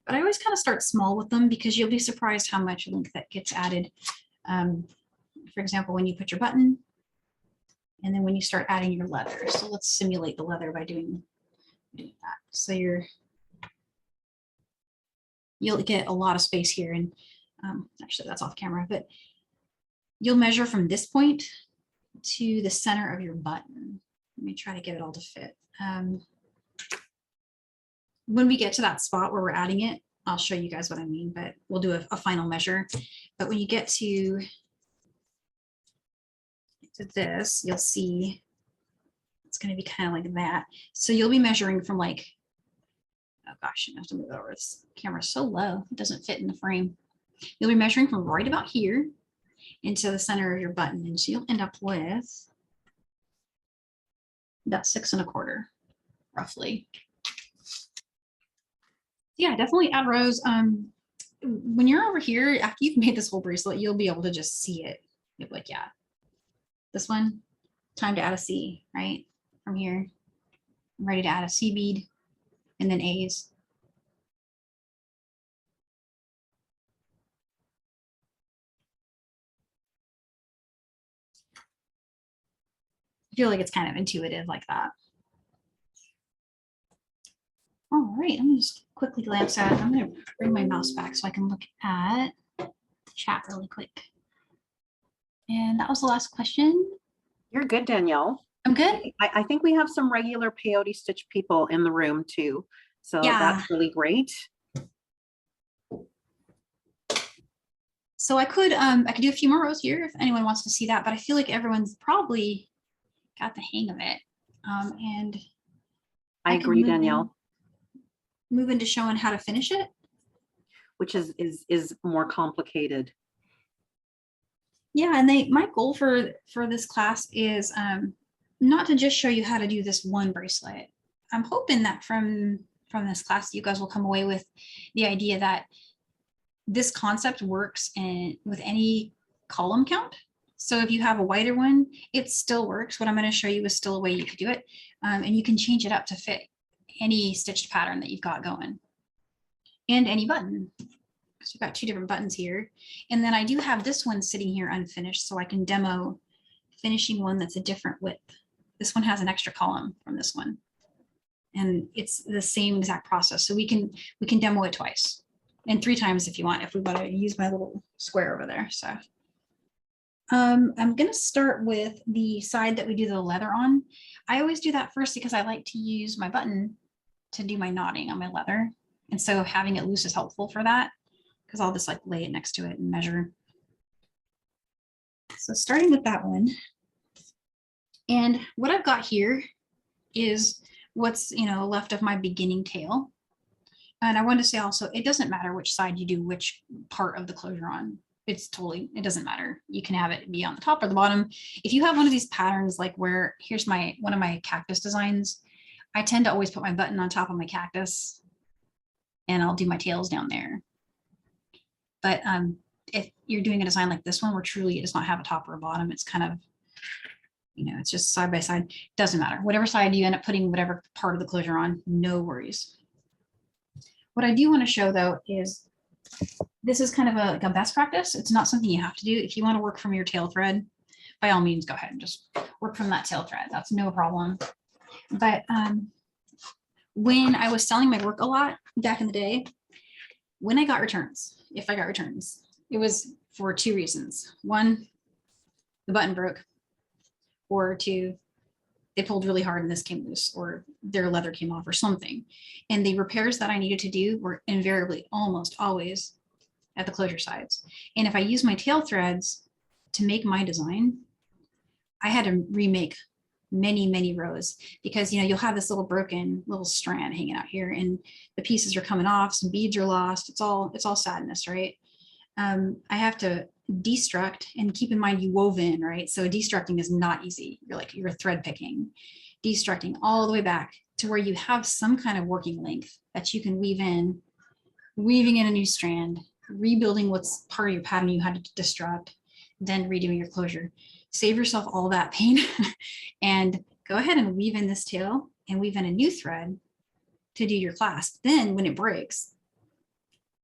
But I always kind of start small with them because you'll be surprised how much length that gets added. For example, when you put your button, and then when you start adding your leather. So let's simulate the leather by doing that. So you'll get a lot of space here, and actually that's off camera, but you'll measure from this point to the center of your button. Let me try to get it all to fit. When we get to that spot where we're adding it, I'll show you guys what I mean, but we'll do a final measure. But when you get to this, you'll see it's going to be kind of like that. So you'll be measuring from like Oh gosh, I have to move it over. This camera's so low, it doesn't fit in the frame. You'll be measuring from right about here into the center of your button. And so you'll end up with about 6 1/4, roughly. Yeah, definitely add rows. When you're over here, after you've made this whole bracelet, you'll be able to just see it. You'll be like, yeah, this one, time to add a C, right? From here, I'm ready to add a C bead and then A's. I feel like it's kind of intuitive like that. All right, I'm gonna just quickly glance at it. I'm gonna bring my mouse back so I can look at the chat really quick. And that was the last question. You're good, Danielle. I'm good. I think we have some regular peyote stitch people in the room too. So Yeah. that's really great. So I could do a few more rows here if anyone wants to see that, but I feel like everyone's probably got the hang of it. And I agree, Danielle. Move into showing how to finish it, which is more complicated. Yeah, and my goal for this class is not to just show you how to do this one bracelet. I'm hoping that from this class, you guys will come away with the idea that this concept works with any column count. So if you have a wider one, it still works. What I'm going to show you is still a way you could do it. And you can change it up to fit any stitched pattern that you've got going and any button. So we've got 2 different buttons here. And then I do have this one sitting here unfinished, so I can demo finishing one that's a different width. This one has an extra column from this one. And it's the same exact process. So we can demo it twice and 3 times if you want, if we want to use my little square over there. So I'm going to start with the side that we do the leather on. I always do that first because I like to use my button to do my knotting on my leather. And so having it loose is helpful for that, because I'll just like lay it next to it and measure. So starting with that one. And what I've got here is what's, left of my beginning tail. And I want to say also, it doesn't matter which side you do which part of the closure on. It doesn't matter. You can have it be on the top or the bottom. If you have one of these patterns, like where here's one of my cactus designs, I tend to always put my button on top of my cactus and I'll do my tails down there. But if you're doing a design like this one, where truly it does not have a top or a bottom, it's kind of, it's just side by side, doesn't matter. Whatever side you end up putting whatever part of the closure on, no worries. What I do want to show though is this is kind of like a best practice. It's not something you have to do. If you want to work from your tail thread, by all means, go ahead and just work from that tail thread. That's no problem. But when I was selling my work a lot back in the day, when I got returns, if I got returns, it was for 2 reasons. 1, the button broke, or 2, they pulled really hard and this came loose, or their leather came off or something. And the repairs that I needed to do were invariably almost always at the closure sides. And if I use my tail threads to make my design, I had to remake many rows, because you'll have this little broken little strand hanging out here and the pieces are coming off, some beads are lost. It's all sadness, right? I have to destruct, and keep in mind you wove in, right? So destructing is not easy. You're thread picking, destructing all the way back to where you have some kind of working length that you can weave in, weaving in a new strand, rebuilding what's part of your pattern you had to destruct, then redoing your closure. Save yourself all that pain and go ahead and weave in this tail and weave in a new thread to do your clasp. Then when it breaks,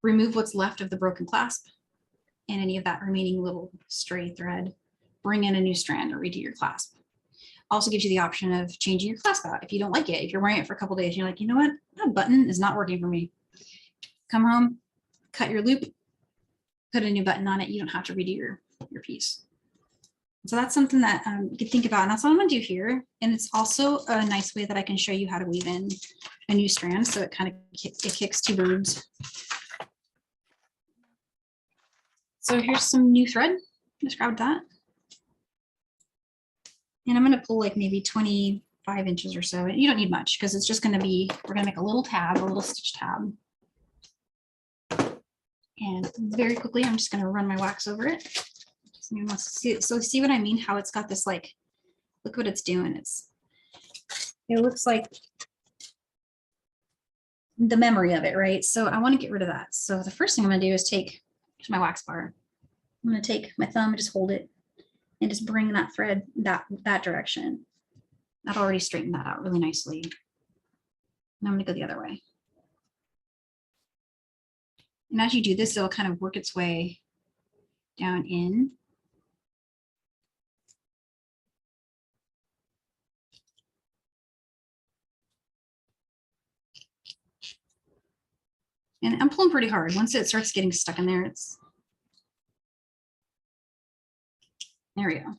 remove what's left of the broken clasp and any of that remaining little stray thread, bring in a new strand or redo your clasp. Also gives you the option of changing your clasp out if you don't like it. If you're wearing it for a couple days and you're like, you know what, that button is not working for me. Come home, cut your loop, put a new button on it. You don't have to redo your piece. So that's something that you can think about, and that's what I'm going to do here. And it's also a nice way that I can show you how to weave in a new strand, so it kind of kicks 2 birds. So here's some new thread. Just grab that, and I'm going to pull like maybe 20 5 inches or so. You don't need much because it's just going to be, we're going to make a little tab, a little stitch tab. And very quickly, I'm just going to run my wax over it. So see what I mean? How it's got this like, look what it's doing. It looks like the memory of it, right? So I want to get rid of that. So the first thing I'm going to do is take my wax bar. I'm going to take my thumb and just hold it and just bring that thread that direction. I've already straightened that out really nicely. And I'm going to go the other way. And as you do this, it'll kind of work its way down in. And I'm pulling pretty hard. Once it starts getting stuck in there, there we go.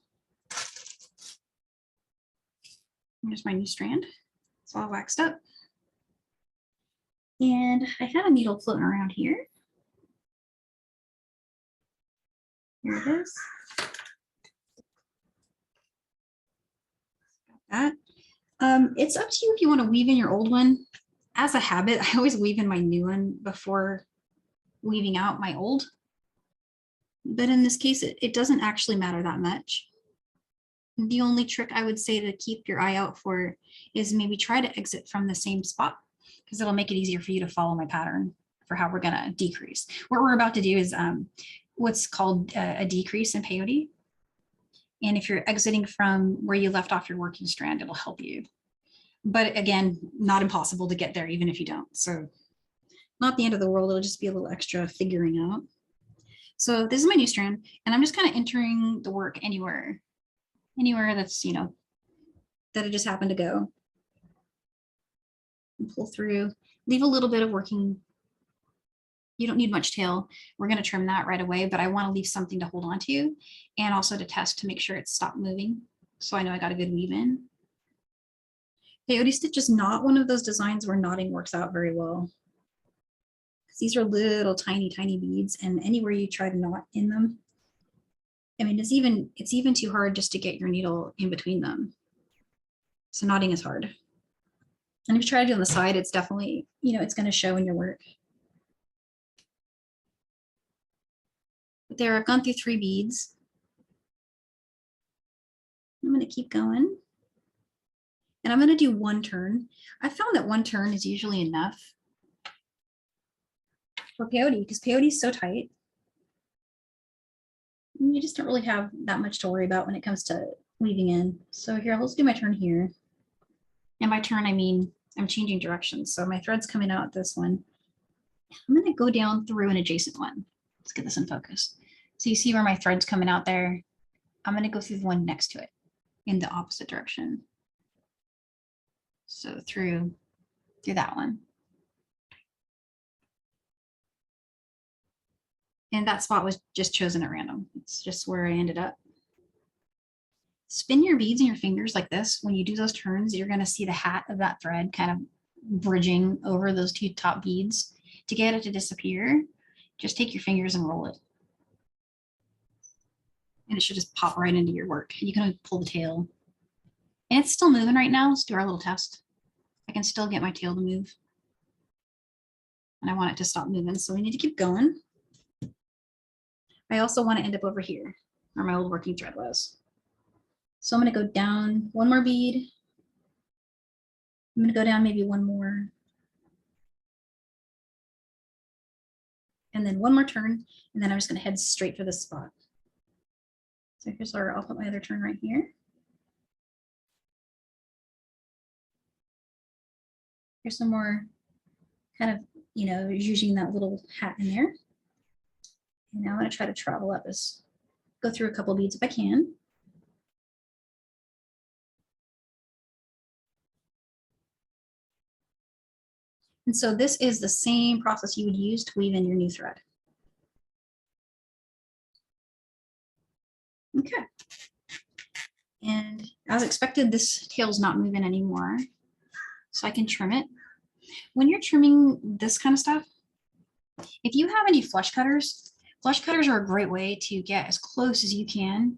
Here's my new strand. It's all waxed up. And I have a needle floating around here. Here it is. Got that. It's up to you if you want to weave in your old one. As a habit, I always weave in my new one before weaving out my old. But in this case, it doesn't actually matter that much. The only trick I would say to keep your eye out for is maybe try to exit from the same spot, because it'll make it easier for you to follow my pattern for how we're going to decrease. What we're about to do is what's called a decrease in peyote. And if you're exiting from where you left off your working strand, it'll help you. But again, not impossible to get there, even if you don't. So not the end of the world. It'll just be a little extra figuring out. So this is my new strand, and I'm just kind of entering the work anywhere that's, that it just happened to go. And pull through, leave a little bit of working. You don't need much tail. We're going to trim that right away, but I want to leave something to hold on to and also to test to make sure it's stopped moving. So I know I got a good weave in. Peyote stitch is not one of those designs where knotting works out very well. These are little tiny beads, and anywhere you try to knot in them, I mean, it's even too hard just to get your needle in between them. So knotting is hard. And if you try to do on the side, it's definitely, it's going to show in your work. But there, I've gone through 3 beads. I'm going to keep going. And I'm going to do 1 turn. I found that 1 turn is usually enough for peyote, because peyote is so tight. You just don't really have that much to worry about when it comes to weaving in. So here, let's do my turn here. And by turn, I mean I'm changing directions. So my thread's coming out this one. I'm going to go down through an adjacent one. Let's get this in focus. So you see where my thread's coming out there. I'm going to go through the one next to it in the opposite direction. So through that one. And that spot was just chosen at random. It's just where I ended up. Spin your beads in your fingers like this. When you do those turns, you're going to see the hat of that thread kind of bridging over those 2 top beads. To get it to disappear, just take your fingers and roll it. And it should just pop right into your work. You can pull the tail. And it's still moving right now. Let's do our little test. I can still get my tail to move. And I want it to stop moving, so we need to keep going. I also want to end up over here where my old working thread was. So I'm going to go down 1 more bead. I'm going to go down maybe 1 more. And then 1 more turn, and then I'm just going to head straight for this spot. So here's where I'll put my other turn right here. Here's some more kind of, using that little hat in there. And now I'm going to try to travel up go through a couple of beads if I can. And so this is the same process you would use to weave in your new thread. Okay. And as expected, this tail's not moving anymore, so I can trim it. When you're trimming this kind of stuff, if you have any flush cutters are a great way to get as close as you can.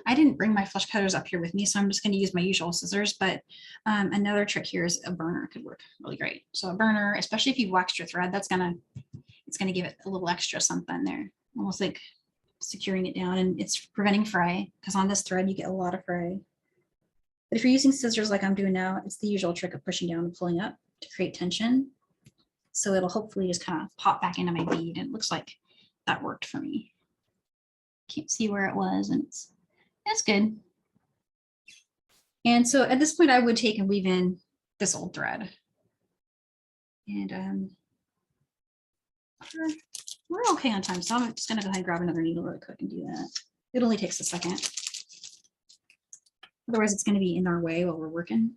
I didn't bring my flush cutters up here with me, so I'm just going to use my usual scissors. But another trick here is a burner could work really great. So a burner, especially if you've waxed your thread, it's gonna give it a little extra something there, almost like securing it down, and it's preventing fray because on this thread you get a lot of fray. But if you're using scissors like I'm doing now, it's the usual trick of pushing down and pulling up to create tension. So it'll hopefully just kind of pop back into my bead, and it looks like that worked for me. Can't see where it was, and that's good. And so at this point I would take and weave in this old thread. And we're okay on time, so I'm just gonna go ahead and grab another needle really quick and do that. It only takes a second. Otherwise it's gonna be in our way while we're working.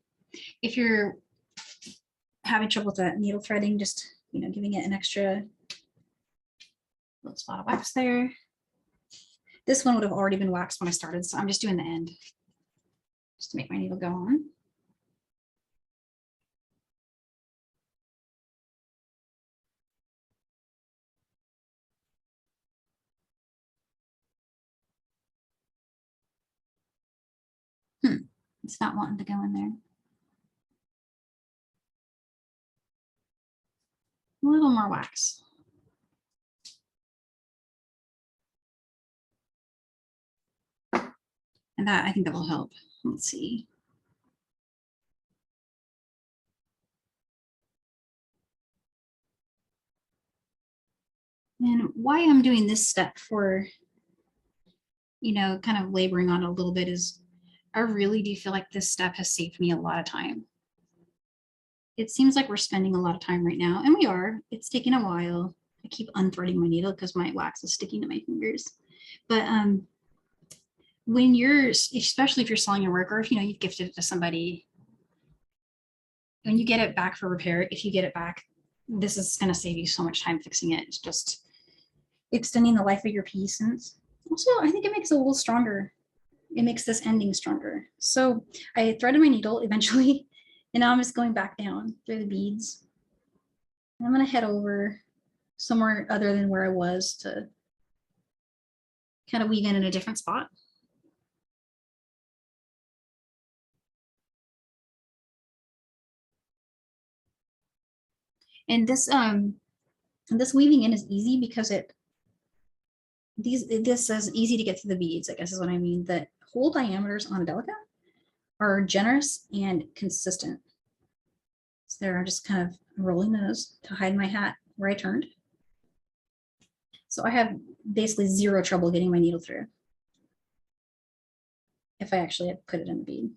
If you're having trouble with that needle threading, just, you know, giving it an extra little spot of wax there. This one would have already been waxed when I started, so I'm just doing the end just to make my needle go on. It's not wanting to go in there. A little more wax. And that, I think that will help. Let's see. And why I'm doing this step for, you know, kind of laboring on it a little bit is I really do feel like this step has saved me a lot of time. It seems like we're spending a lot of time right now, and we are. It's taking a while. I keep unthreading my needle because my wax is sticking to my fingers. But when you're, especially if you're selling your work, or if, you know, you've gifted it to somebody, when you get it back for repair, if you get it back, this is going to save you so much time fixing it. It's just extending the life of your piece. And also, I think it makes it a little stronger. It makes this ending stronger. So I threaded my needle eventually, and now I'm just going back down through the beads. And I'm going to head over somewhere other than where I was to kind of weave in a different spot. And this weaving in is easy because this is easy to get through the beads, I guess is what I mean. The hole diameters on a Delica are generous and consistent. So there, I'm just kind of rolling those to hide my hat where I turned. So I have basically zero trouble getting my needle through if I actually had put it in the bead.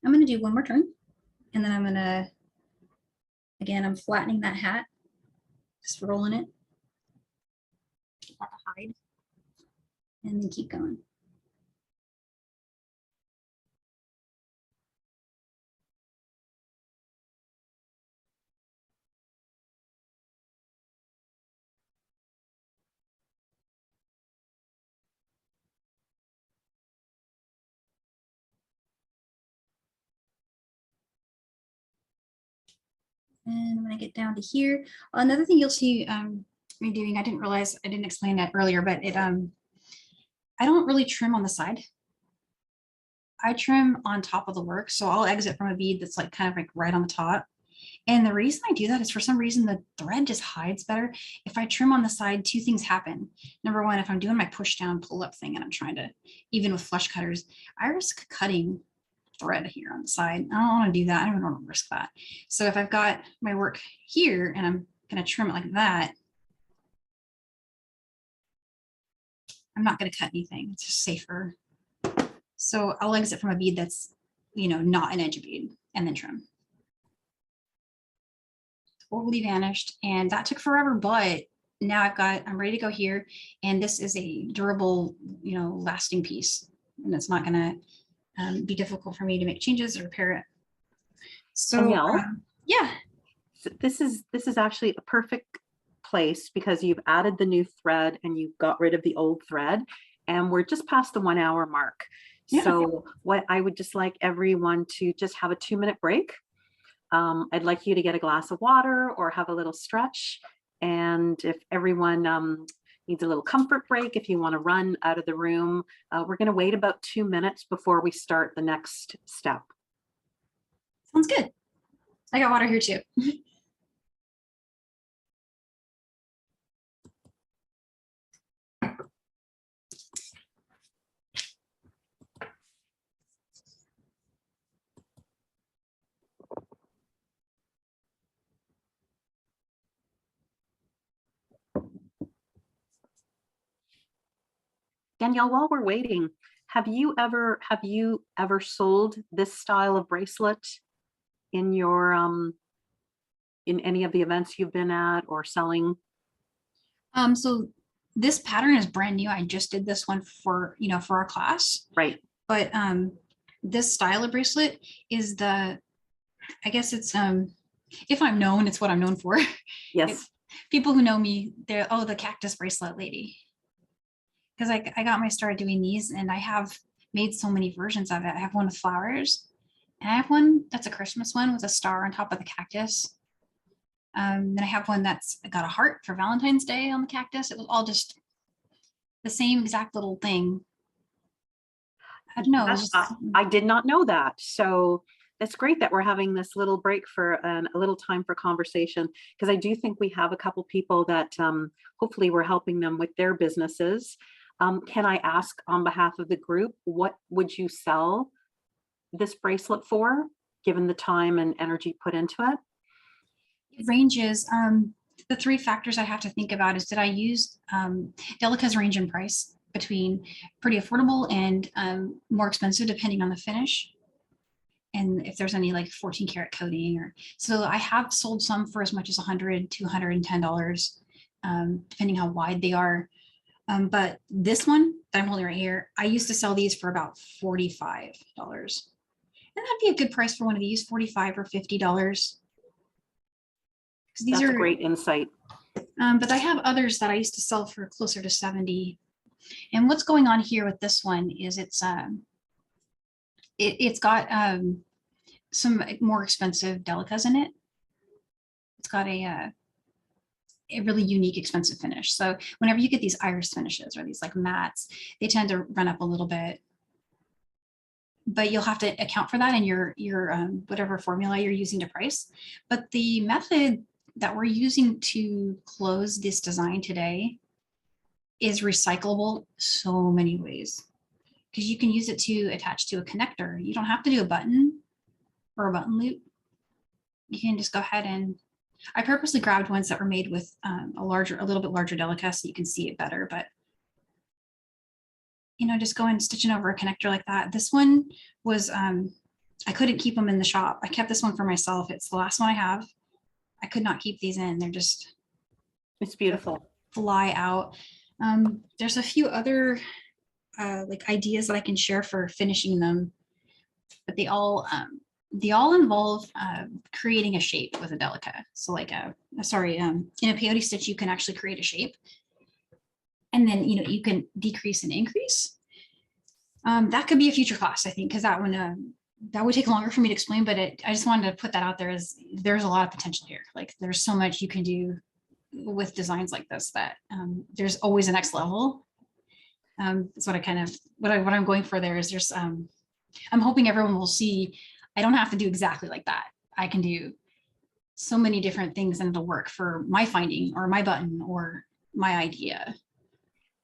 I'm going to do one more turn, and then I'm going to, again, I'm flattening that hat, just rolling it, that to hide, and then keep going. And I'm going to get down to here. Another thing you'll see me doing, I didn't realize, I didn't explain that earlier, but it I don't really trim on the side. I trim on top of the work. So I'll exit from a bead that's like kind of like right on the top. And the reason I do that is for some reason the thread just hides better. If I trim on the side, two things happen. Number one, if I'm doing my push down pull up thing and I'm trying to, even with flush cutters, I risk cutting thread here on the side. I don't want to do that. I don't want to risk that. So if I've got my work here and I'm going to trim it like that, I'm not going to cut anything. It's just safer. So I'll exit from a bead that's, you know, not an edge bead and then trim. Totally vanished, and that took forever, but now I'm ready to go here, and this is a durable, you know, lasting piece, and it's not going to be difficult for me to make changes or repair it. So Danielle, yeah, this is actually a perfect place because you've added the new thread and you got rid of the old thread, and we're just past the 1 hour mark. Yeah. So what I would just like everyone to just have a 2-minute break. I'd like you to get a glass of water or have a little stretch. And if everyone needs a little comfort break, if you want to run out of the room, we're going to wait about 2 minutes before we start the next step. Sounds good. I got water here too. Danielle, while we're waiting, have you ever sold this style of bracelet in your in any of the events you've been at or selling? So this pattern is brand new. I just did this one for, for our class. Right. But this style of bracelet is I guess it's if I'm known, it's what I'm known for. Yes. People who know me, they're, oh, the cactus bracelet lady. Because I got my start doing these and I have made so many versions of it. I have one with flowers and I have one that's a Christmas one with a star on top of the cactus. Then I have one that's got a heart for Valentine's Day on the cactus. It was all just the same exact little thing. I don't know. It was just, I did not know that. So it's great that we're having this little break for a little time for conversation, because I do think we have a couple people that hopefully we're helping them with their businesses. Can I ask on behalf of the group, what would you sell this bracelet for, given the time and energy put into it? it ranges. The three factors I have to think about is, did I use Delica's range in price between pretty affordable and more expensive depending on the finish. And if there's any like 14 karat coating, or so I have sold some for as much as $100 to $110, depending how wide they are. But this one that I'm holding right here, I used to sell these for about $45. And that'd be a good price for one of these, $45 or $50. These That's are a great insight. But I have others that I used to sell for closer to 70. And what's going on here with this one is it's got some more expensive Delicas in it. It's got a really unique, expensive finish. So whenever you get these iris finishes or these like mats, they tend to run up a little bit. But you'll have to account for that in your whatever formula you're using to price. But the method that we're using to close this design today is recyclable so many ways, because you can use it to attach to a connector. You don't have to do a button or a button loop. You can just go ahead and, I purposely grabbed ones that were made with a little bit larger Delica so you can see it better, but just go and stitch it over a connector like that. This one was, I couldn't keep them in the shop. I kept this one for myself. It's the last one I have. I could not keep these in. They're just, it's beautiful. Fly out. There's a few other like ideas that I can share for finishing them, but they all involve creating a shape with a Delica. So like in a peyote stitch, you can actually create a shape, and then you can decrease and increase. That could be a future class, I think, because that one that would take longer for me to explain, but I just wanted to put that out there as there's a lot of potential here. Like there's so much you can do with designs like this that there's always a next level. That's what what I'm going for there is there's I'm hoping everyone will see I don't have to do exactly like that. I can do so many different things and it'll work for my finding or my button or my idea.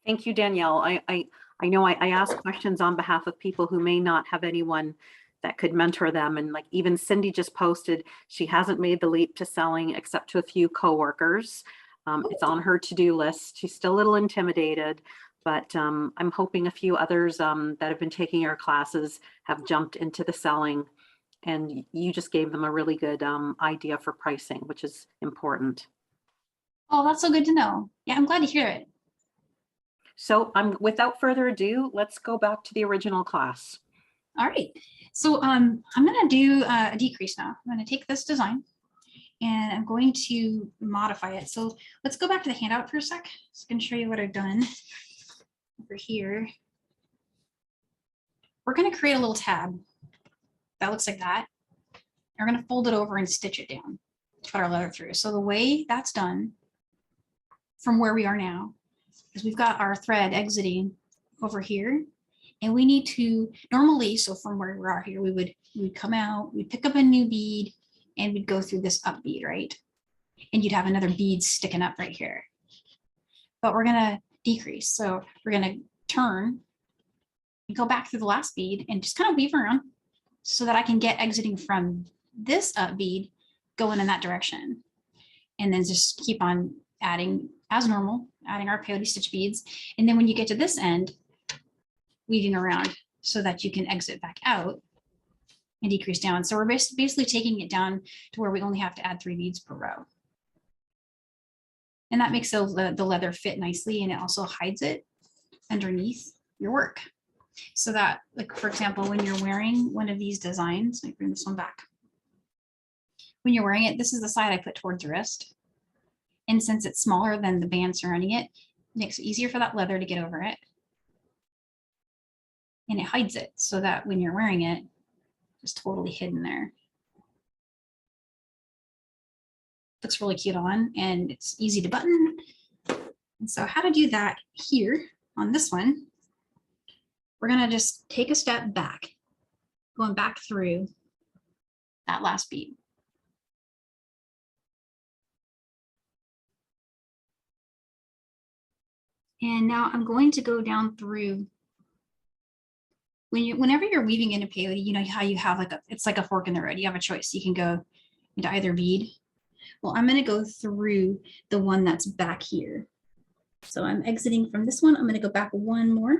Thank you, Danielle. I know I ask questions on behalf of people who may not have anyone that could mentor them. And like even Cindy just posted, she hasn't made the leap to selling except to a few coworkers. It's on her to-do list. She's still a little intimidated, but I'm hoping a few others that have been taking our classes have jumped into the selling. And you just gave them a really good idea for pricing, which is important. Oh, that's so good to know. Yeah, I'm glad to hear it. So without further ado, let's go back to the original class. All right. So I'm going to do a decrease now. I'm going to take this design and I'm going to modify it. So let's go back to the handout for a sec. So I can show you what I've done over here. We're going to create a little tab that looks like that. We're going to fold it over and stitch it down to put our leather through. So the way that's done from where we are now is we've got our thread exiting over here, and we need to normally, so from where we are here, we'd come out, we'd pick up a new bead, and we'd go through this up bead, right? And you'd have another bead sticking up right here. But we're gonna decrease. So we're gonna turn and go back through the last bead and just kind of weave around so that I can get exiting from this up bead going in that direction. And then just keep on adding as normal, adding our peyote stitch beads. And then when you get to this end, weaving around so that you can exit back out and decrease down. So we're basically taking it down to where we only have to add 3 beads per row. And that makes the leather fit nicely, and it also hides it underneath your work. So that, like, for example, when you're wearing one of these designs, let me bring this one back. When you're wearing it, this is the side I put towards the wrist. And since it's smaller than the band surrounding it, it makes it easier for that leather to get over it. And it hides it so that when you're wearing it, it's totally hidden there. Looks really cute on, and it's easy to button. And so how to do that here on this one, we're gonna just take a step back, going back through that last bead. And now I'm going to go down through, whenever you're weaving in a peyote, you know how you have it's like a fork in the road. You have a choice. You can go into either bead. Well, I'm going to go through the one that's back here. So I'm exiting from this one. I'm going to go back one more.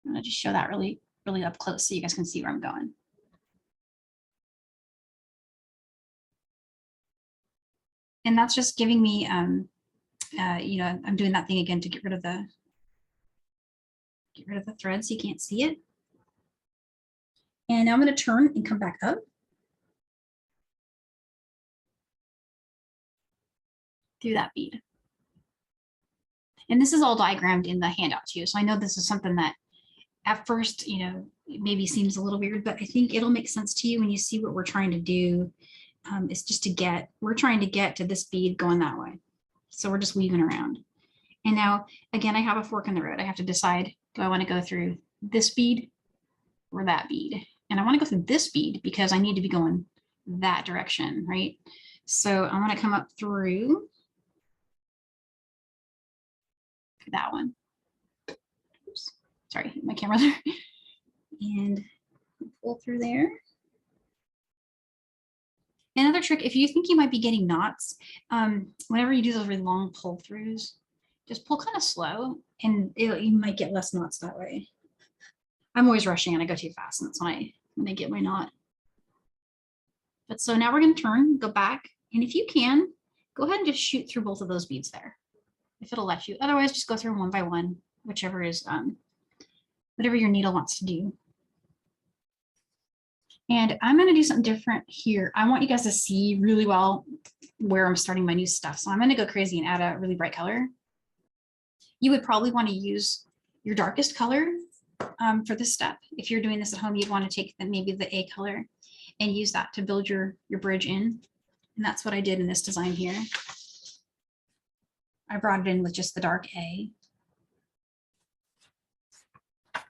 I'm going to just show that really, really up close so you guys can see where I'm going. And that's just giving me, you know, I'm doing that thing again to get rid of the thread so you can't see it. And now I'm going to turn and come back up. Through that bead. And this is all diagrammed in the handout too. So I know this is something that at first, you know, it maybe seems a little weird, but I think it'll make sense to you when you see what we're trying to do. It's just we're trying to get to this bead going that way. So we're just weaving around. And now, again, I have a fork in the road. I have to decide, do I want to go through this bead or that bead? And I want to go through this bead because I need to be going that direction, right? So I want to come up through that one. Oops, sorry, my camera there. And pull through there. Another trick, if you think you might be getting knots, whenever you do those really long pull throughs, just pull kind of slow and you might get less knots that way. I'm always rushing and I go too fast, and that's when I get my knot. But so now we're going to turn, go back, and if you can, go ahead and just shoot through both of those beads there, if it'll let you. Otherwise, just go through one by one, whichever is whatever your needle wants to do. And I'm going to do something different here. I want you guys to see really well where I'm starting my new stuff. So I'm going to go crazy and add a really bright color. You would probably want to use your darkest color for this step. If you're doing this at home, you'd want to take maybe the A color and use that to build your bridge in. And that's what I did in this design here. I brought it in with just the dark A. But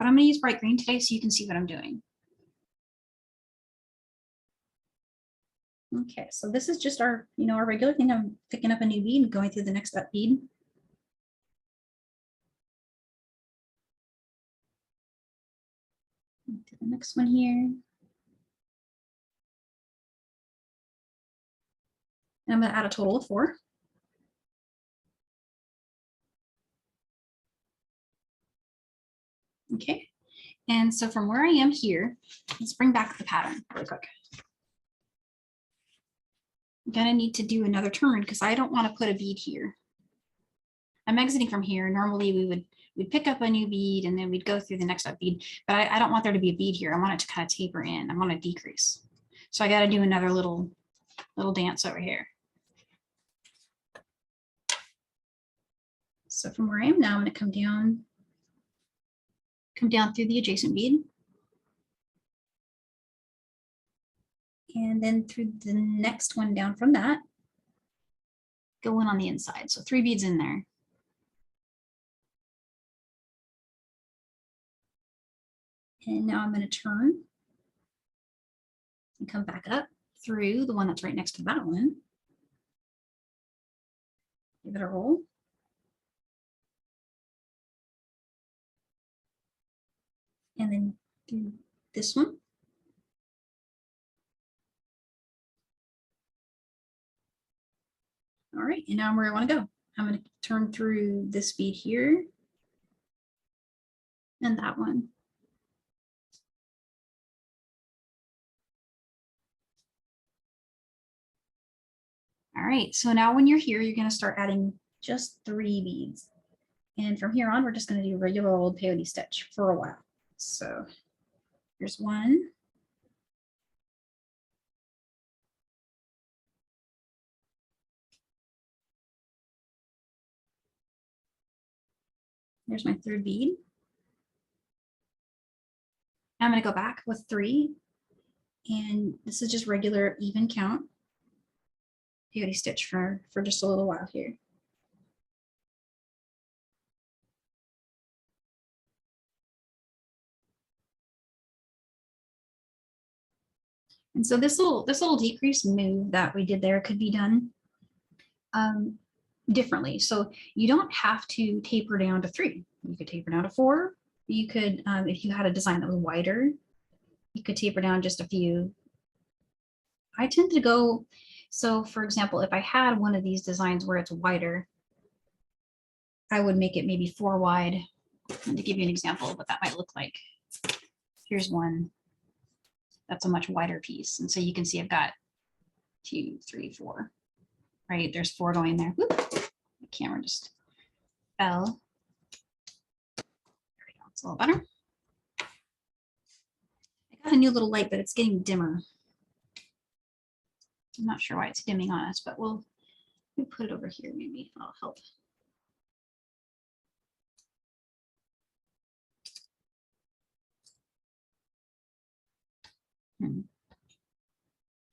I'm going to use bright green today so you can see what I'm doing. Okay, so this is just our, our regular thing. I'm picking up a new bead and going through the next up bead. To the next one here. And I'm going to add a total of 4. Okay, and so from where I am here, let's bring back the pattern really quick. I'm gonna need to do another turn because I don't want to put a bead here. I'm exiting from here. Normally we'd pick up a new bead and then we'd go through the next up bead, but I don't want there to be a bead here. I want it to kind of taper in. I want to decrease. So I got to do another little dance over here. So from where I am now, I'm going to come down through the adjacent bead. And then through the next one down from that, go in on the inside. So 3 beads in there. And now I'm going to turn and come back up through the one that's right next to that one. Give it a roll. And then do this one. All right, and now I'm where I want to go. I'm going to turn through this bead here and that one. All right, so now when you're here, you're going to start adding just 3 beads. And from here on, we're just going to do regular old peyote stitch for a while. So here's one. There's my 3rd bead. I'm going to go back with 3. And this is just regular even count peyote stitch for just a little while here. And so this little decrease move that we did there could be done differently. So you don't have to taper down to 3. You could taper down to 4. You could, if you had a design that was wider, you could taper down just a few. I tend to go, so for example, if I had one of these designs where it's wider, I would make it maybe 4 wide. And to give you an example of what that might look like, here's one that's a much wider piece. And so you can see I've got 2, 3, 4, right? There's 4 going there. Whoop. The camera just fell. There we go, it's a little better. I got a new little light, but it's getting dimmer. I'm not sure why it's dimming on us, but we'll put it over here. Maybe that'll help.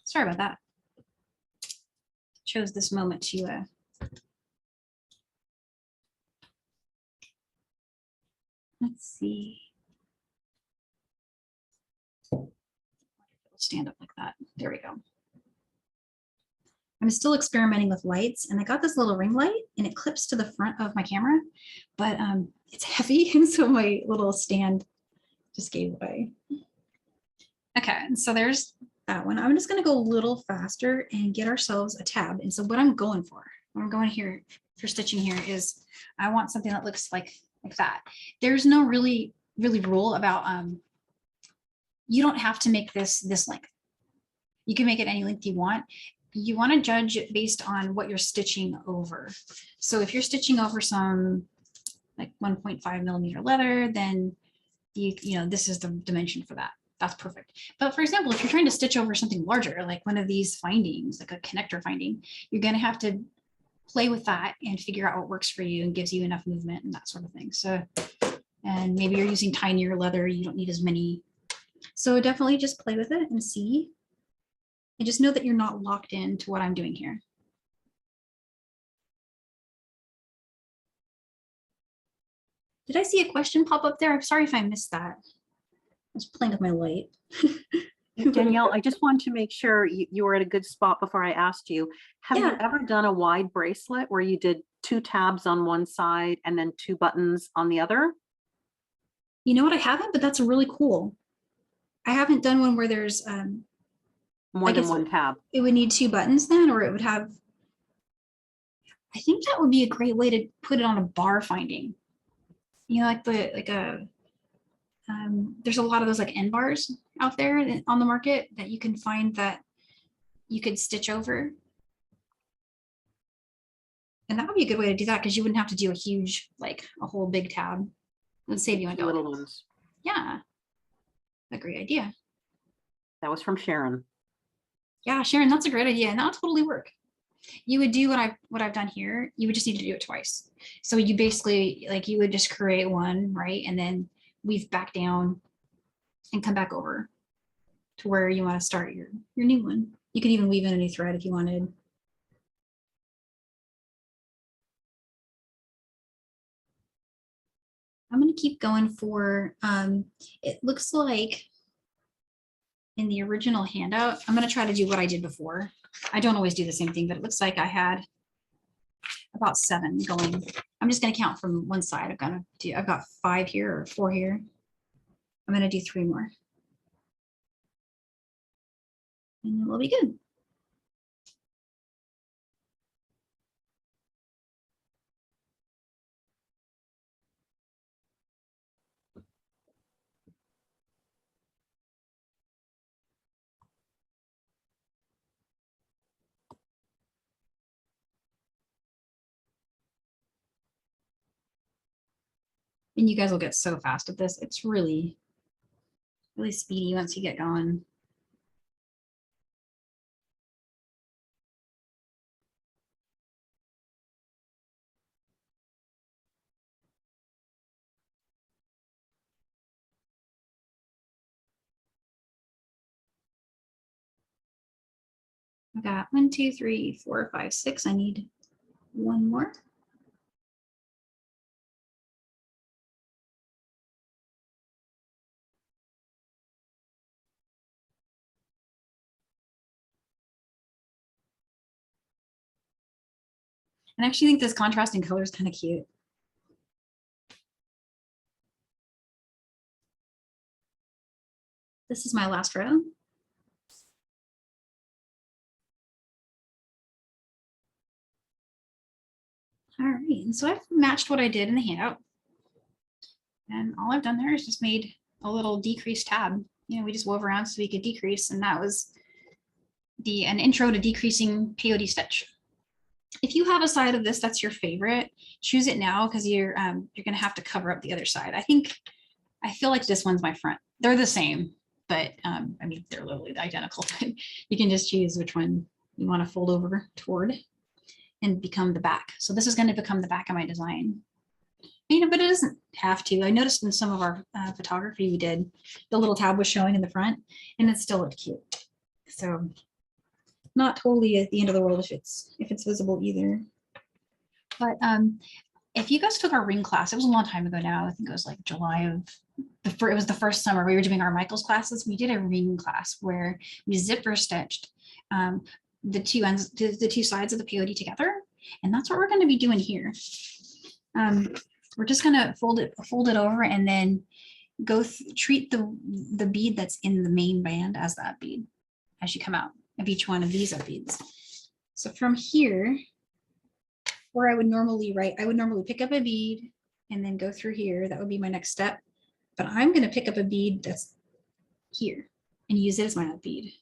Sorry about that. Chose this moment to let's see. It'll stand up like that. There we go. I'm still experimenting with lights, and I got this little ring light and it clips to the front of my camera, but it's heavy, and so my little stand just gave way. Okay, and so there's that one. I'm just going to go a little faster and get ourselves a tab. And so what I'm going for here for stitching here is I want something that looks like that. There's no really rule about you don't have to make this length. You can make it any length you want. You want to judge it based on what you're stitching over. So if you're stitching over some like 1.5 millimeter leather, then you know this is the dimension for that. That's perfect. But for example, if you're trying to stitch over something larger, like one of these findings, like a connector finding, you're going to have to play with that and figure out what works for you and gives you enough movement and that sort of thing. So, and maybe you're using tinier leather, you don't need as many. So definitely just play with it and see. And just know that you're not locked into what I'm doing here. Did I see a question pop up there? I'm sorry if I missed that. I was playing with my light. Danielle, I just wanted to make sure you were at a good spot before I asked you. Have you ever done a wide bracelet where you did 2 tabs on one side and then 2 buttons on the other? You know what? I haven't, but that's really cool. I haven't done one where there's more than one tab. It would need 2 buttons then, or it would have, I think that would be a great way to put it on a bar finding. You know, there's a lot of those like end bars out there on the market that you can find that you could stitch over. And that would be a good way to do that because you wouldn't have to do a huge, like a whole big tab. It would save you on little ones. Yeah, a great idea. That was from Sharon. Yeah, Sharon, that's a great idea, and that'll totally work. You would do what I've done here. You would just need to do it twice. So you basically like you would just create one, right, and then weave back down and come back over. to where you want to start your new one. You can even weave in a new thread if you wanted. I'm going to keep going for, it looks like in the original handout, I'm going to try to do what I did before. I don't always do the same thing, but it looks like I had about 7 going. I'm just going to count from one side. I've got 5 here or 4 here. I'm going to do 3 more. And then we'll be good. And you guys will get so fast at this. It's really, really speedy once you get going. I got 1, 2, 3, 4, 5, 6. I need 1 more. And I actually think this contrasting color is kind of cute. This is my last row. All right, and so I've matched what I did in the handout. And all I've done there is just made a little decrease tab. You know, we just wove around so we could decrease, and that was an intro to decreasing peyote stitch. If you have a side of this that's your favorite, choose it now because you're gonna have to cover up the other side. I feel like this one's my front. They're the same, but I mean they're literally identical. But you can just choose which one you want to fold over toward and become the back. So this is going to become the back of my design. You know, but it doesn't have to. I noticed in some of our photography we did, the little tab was showing in the front, and it still looked cute. So not totally at the end of the world if it's visible either. But if you guys took our ring class, it was a long time ago now. I think it was like July of it was the first summer we were doing our Michael's classes. We did a ring class where we zipper stitched the two ends, the two sides of the peyote together, and that's what we're going to be doing here. We're just going to fold it over and then treat the bead that's in the main band as that bead as you come out of each one of these are beads. So from here, where I would normally pick up a bead and then go through here. That would be my next step. But I'm going to pick up a bead that's here and use it as my bead.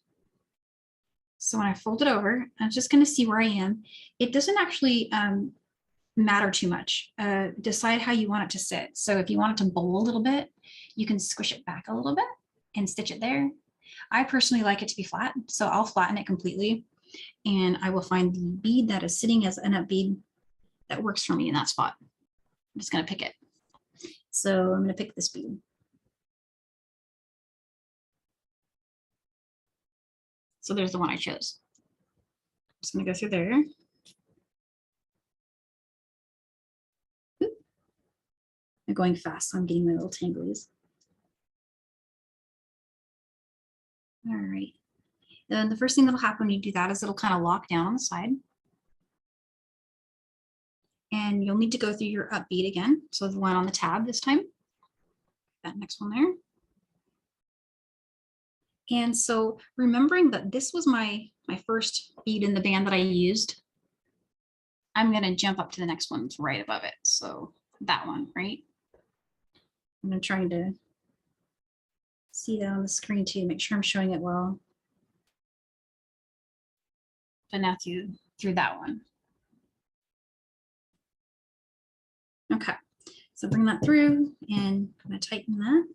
So when I fold it over, I'm just going to see where I am. It doesn't actually matter too much. Decide how you want it to sit. So if you want it to bowl a little bit, you can squish it back a little bit and stitch it there. I personally like it to be flat, so I'll flatten it completely. And I will find the bead that is sitting as an up bead that works for me in that spot. I'm just going to pick it. So I'm going to pick this bead. So there's the one I chose. I'm just going to go through there. I'm going fast, so I'm getting my little tanglies. All right. Then the first thing that'll happen when you do that is it'll kind of lock down on the side. And you'll need to go through your up bead again. So the one on the tab this time. That next one there. And so remembering that this was my first bead in the band that I used, I'm going to jump up to the next one that's right above it. So that one, right? I'm trying to see that on the screen too, make sure I'm showing it well. But now through that one. Okay, so bring that through and I'm going to tighten that.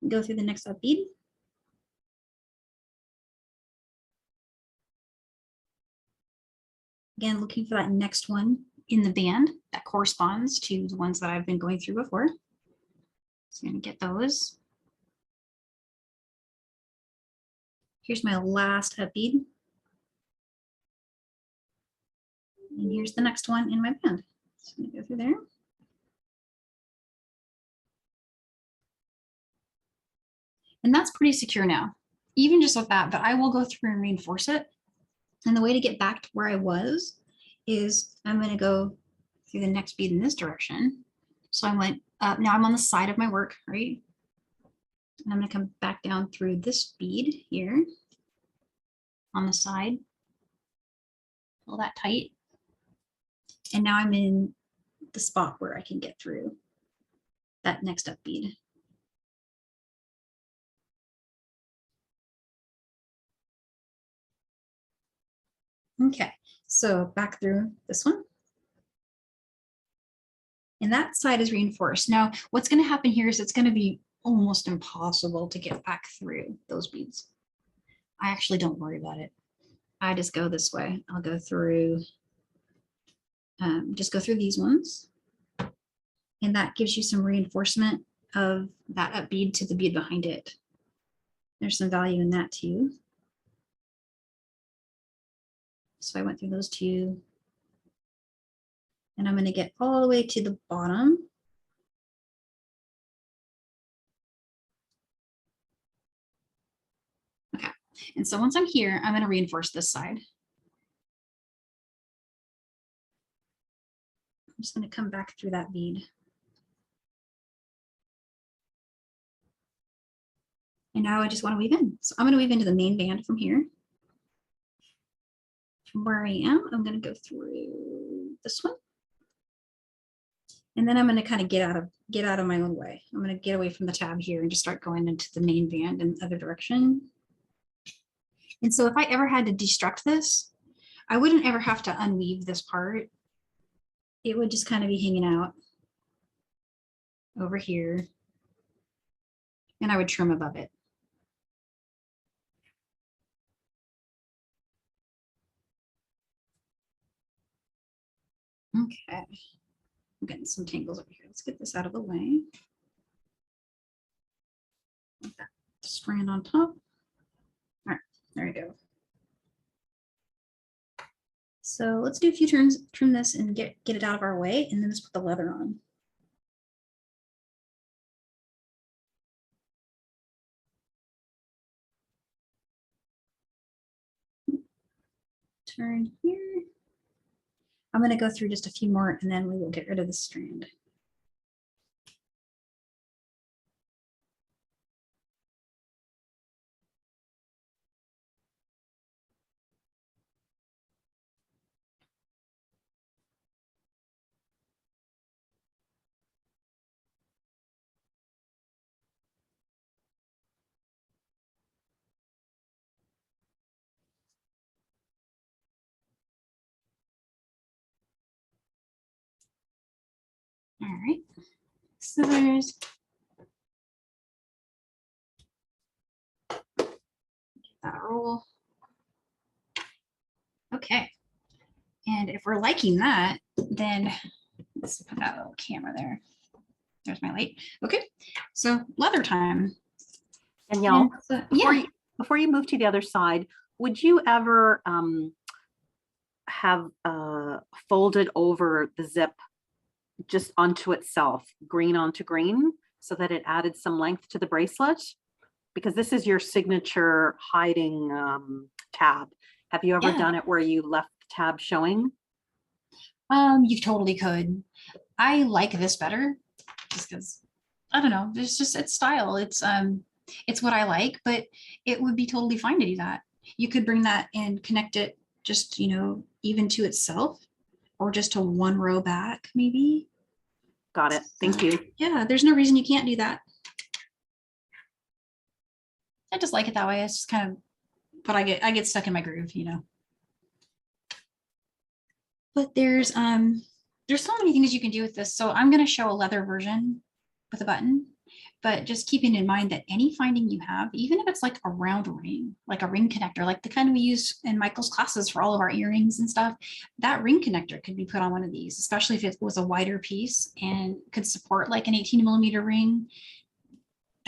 Go through the next up bead. Again, looking for that next one in the band that corresponds to the ones that I've been going through before. So I'm gonna get those. Here's my last up bead. And here's the next one in my band. So I'm gonna go through there. And that's pretty secure now, even just with that, but I will go through and reinforce it. And the way to get back to where I was is I'm going to go through the next bead in this direction. So I went up, now I'm on the side of my work, right? And I'm going to come back down through this bead here on the side, pull that tight. And now I'm in the spot where I can get through that next up bead. Okay, so back through this one. And that side is reinforced. Now, what's going to happen here is it's going to be almost impossible to get back through those beads. I actually don't worry about it. I just go this way. I'll go through, just go through these ones. And that gives you some reinforcement of that up bead to the bead behind it. There's some value in that too. So I went through those two. And I'm going to get all the way to the bottom. Okay, and so once I'm here, I'm going to reinforce this side. I'm just going to come back through that bead. And now I just want to weave in. So I'm going to weave into the main band from here. From where I am, I'm going to go through this one. And then I'm going to kind of get out of my own way. I'm going to get away from the tab here and just start going into the main band in the other direction. And so if I ever had to destruct this, I wouldn't ever have to unweave this part. It would just kind of be hanging out over here. And I would trim above it. Okay. I'm getting some tangles over here. Let's get this out of the way. Put that strand on top. All right, there we go. So let's do a few turns, trim this and get it out of our way, and then let's put the leather on. Turn here. I'm going to go through just a few more and then we will get rid of the strand. All right, scissors. Get that roll. Okay, and if we're liking that, then let's put that little camera there. There's my light. Okay, so leather time. Danielle, Yeah. before you move to the other side, would you ever have folded over the zip just onto itself, green onto green, so that it added some length to the bracelet? Because this is your signature hiding tab. Have you ever done it where you left the tab showing? You totally could. I like this better just because I don't know, it's style. It's what I like, but it would be totally fine to do that. You could bring that and connect it just, you know, even to itself or just to one row back maybe. Got it. Thank you. Yeah, there's no reason you can't do that. I just like it that way. It's just kind of, but I get stuck in my groove, you know. But there's so many things you can do with this. So I'm going to show a leather version with a button, but just keeping in mind that any finding you have, even if it's like a round ring, like a ring connector, like the kind we use in Michael's classes for all of our earrings and stuff, that ring connector could be put on one of these, especially if it was a wider piece and could support like an 18mm ring.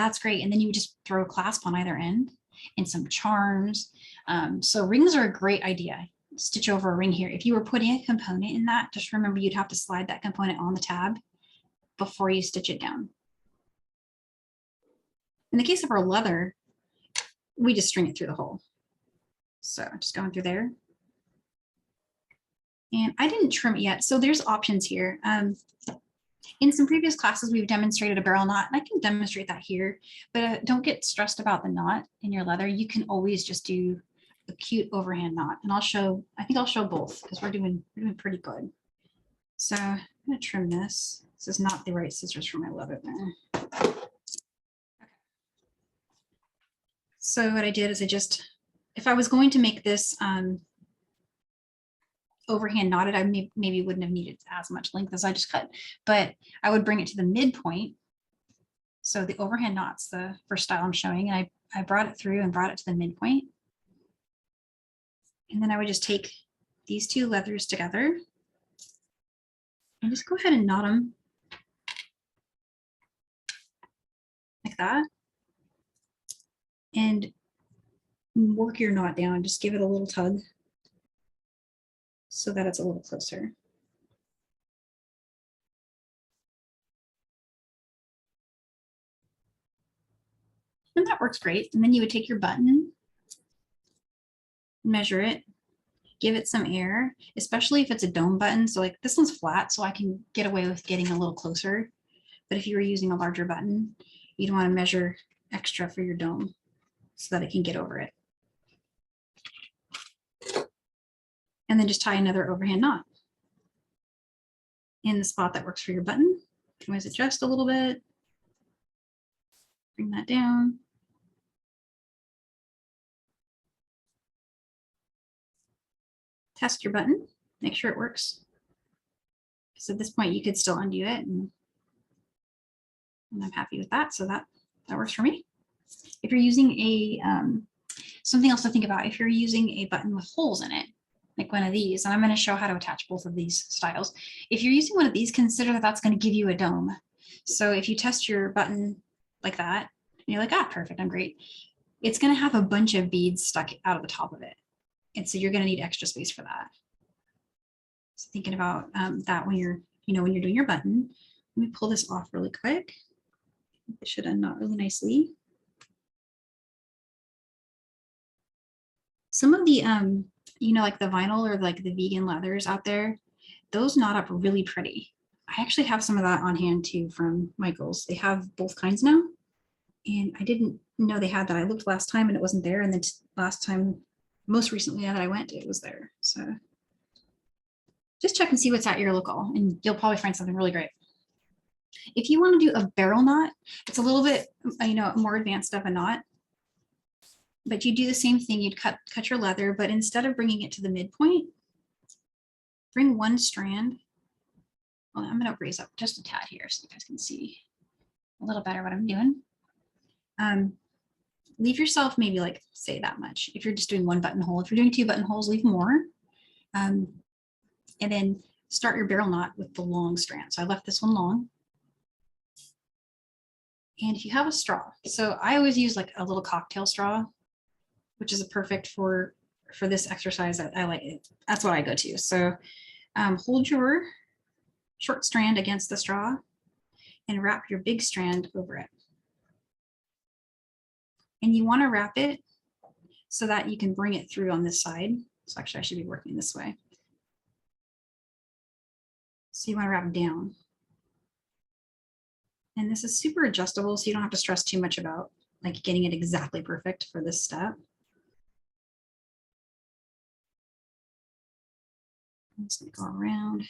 that's great. And then you would just throw a clasp on either end and some charms. So rings are a great idea. Stitch over a ring here. If you were putting a component in that, just remember you'd have to slide that component on the tab before you stitch it down. In the case of our leather, we just string it through the hole. So just going through there. And I didn't trim it yet, so there's options here. In some previous classes, we've demonstrated a barrel knot, and I can demonstrate that here, but don't get stressed about the knot in your leather. You can always just do a cute overhand knot, and I think I'll show both because we're doing pretty good. So I'm gonna trim this. This is not the right scissors for my leather there. Okay. So what I did is if I was going to make this overhand knotted, I maybe wouldn't have needed as much length as I just cut, but I would bring it to the midpoint. So the overhand knot's the first style I'm showing, and I brought it through and brought it to the midpoint. And then I would just take these two leathers together and just go ahead and knot them like that. And work your knot down, just give it a little tug so that it's a little closer. And that works great. And then you would take your button, measure it, give it some air, especially if it's a dome button. So like this one's flat, so I can get away with getting a little closer. But if you were using a larger button, you'd want to measure extra for your dome so that it can get over it. And then just tie another overhand knot in the spot that works for your button. You can always adjust a little bit. Bring that down. Test your button, make sure it works. Because at this point you could still undo it, and I'm happy with that. So that works for me. If you're using a, something else to think about, if you're using a button with holes in it, like one of these, and I'm going to show how to attach both of these styles. If you're using one of these, consider that that's going to give you a dome. So if you test your button like that, and you're like, ah, perfect, I'm great. It's going to have a bunch of beads stuck out of the top of it. And so you're going to need extra space for that. So thinking about that when you're doing your button. Let me pull this off really quick. It should unknot really nicely. Some of the, like the vinyl or like the vegan leathers out there, those knot up really pretty. I actually have some of that on hand too from Michael's. They have both kinds now. And I didn't know they had that. I looked last time and it wasn't there. And then last time, most recently that I went, it was there. So just check and see what's at your local, and you'll probably find something really great. If you want to do a barrel knot, it's a little bit, more advanced of a knot. But you do the same thing. You'd cut your leather, but instead of bringing it to the midpoint, bring one strand. Well, I'm going to raise up just a tad here so you guys can see a little better what I'm doing. Leave yourself maybe like, say that much. If you're just doing one buttonhole, if you're doing two buttonholes, leave more. And then start your barrel knot with the long strand. So I left this one long. And if you have a straw, so I always use like a little cocktail straw, which is perfect for this exercise. I like it. That's what I go to. So hold your short strand against the straw and wrap your big strand over it. And you want to wrap it so that you can bring it through on this side. So actually I should be working this way. So you want to wrap it down. And this is super adjustable, so you don't have to stress too much about like getting it exactly perfect for this step. I'm just gonna go around.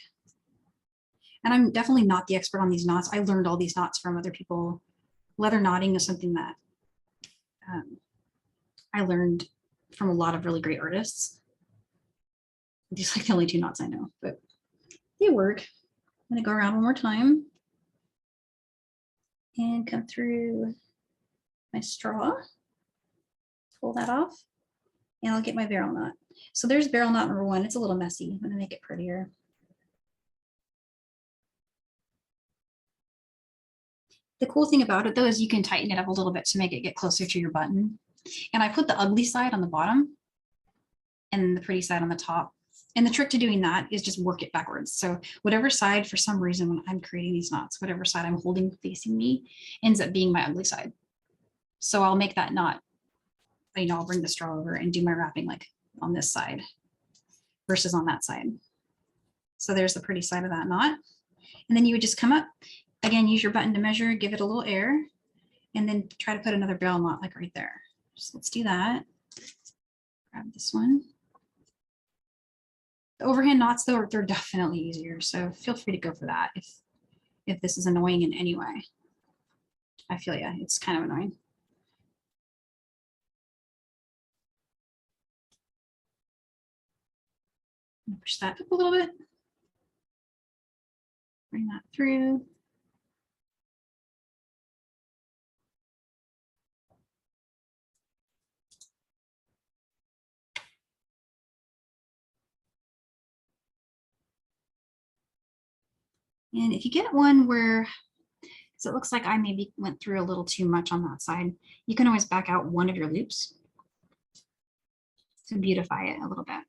And I'm definitely not the expert on these knots. I learned all these knots from other people. Leather knotting is something that I learned from a lot of really great artists. These are like the only two knots I know, but they work. I'm gonna go around one more time and come through my straw, pull that off, and I'll get my barrel knot. So there's barrel knot number one. It's a little messy. I'm gonna make it prettier. The cool thing about it though is you can tighten it up a little bit to make it get closer to your button. And I put the ugly side on the bottom and the pretty side on the top. And the trick to doing that is just work it backwards. So whatever side, for some reason, when I'm creating these knots, whatever side I'm holding facing me ends up being my ugly side. So I'll make that knot, you know, I'll bring the straw over and do my wrapping like on this side versus on that side. So there's the pretty side of that knot. And then you would just come up, again, use your button to measure, give it a little air, and then try to put another bail knot like right there. So let's do that. Grab this one. The overhand knots though, they're definitely easier. So feel free to go for that if this is annoying in any way. I feel yeah, it's kind of annoying. Push that up a little bit. Bring that through. And if you get one where, so it looks like I maybe went through a little too much on that side, you can always back out one of your loops to beautify it a little bit.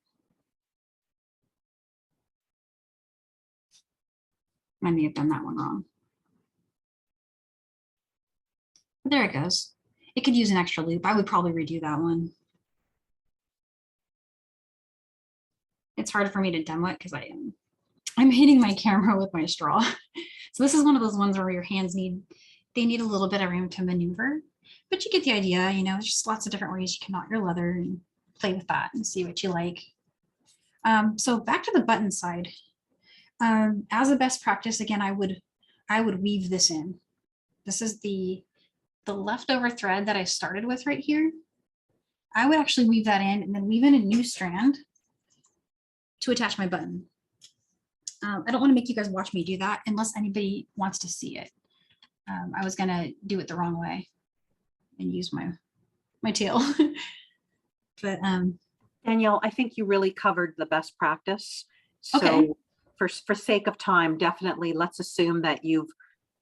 I may have done that one wrong. But there it goes. It could use an extra loop. I would probably redo that one. It's hard for me to demo it because I'm hitting my camera with my straw. So this is one of those ones where your hands need a little bit of room to maneuver, but you get the idea. You know, there's just lots of different ways you can knot your leather and play with that and see what you like. So back to the button side. As a best practice, again, I would weave this in. This is the leftover thread that I started with right here. I would actually weave that in and then weave in a new strand to attach my button. I don't want to make you guys watch me do that unless anybody wants to see it. I was gonna do it the wrong way and use my tail. But Danielle, I think you really covered the best practice. So okay. For sake of time, definitely let's assume that you've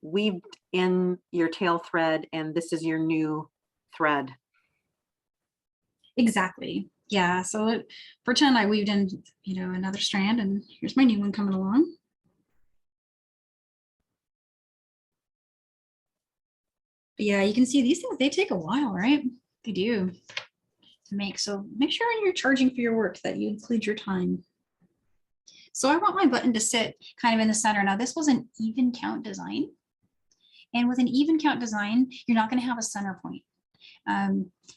weaved in your tail thread and this is your new thread. Exactly. Yeah. So pretend I weaved in, you know, another strand and here's my new one coming along. But yeah, you can see these things, they take a while, right? They do to make. So make sure when you're charging for your work that you include your time. So I want my button to sit kind of in the center. Now this was an even count design. And with an even count design, you're not going to have a center point.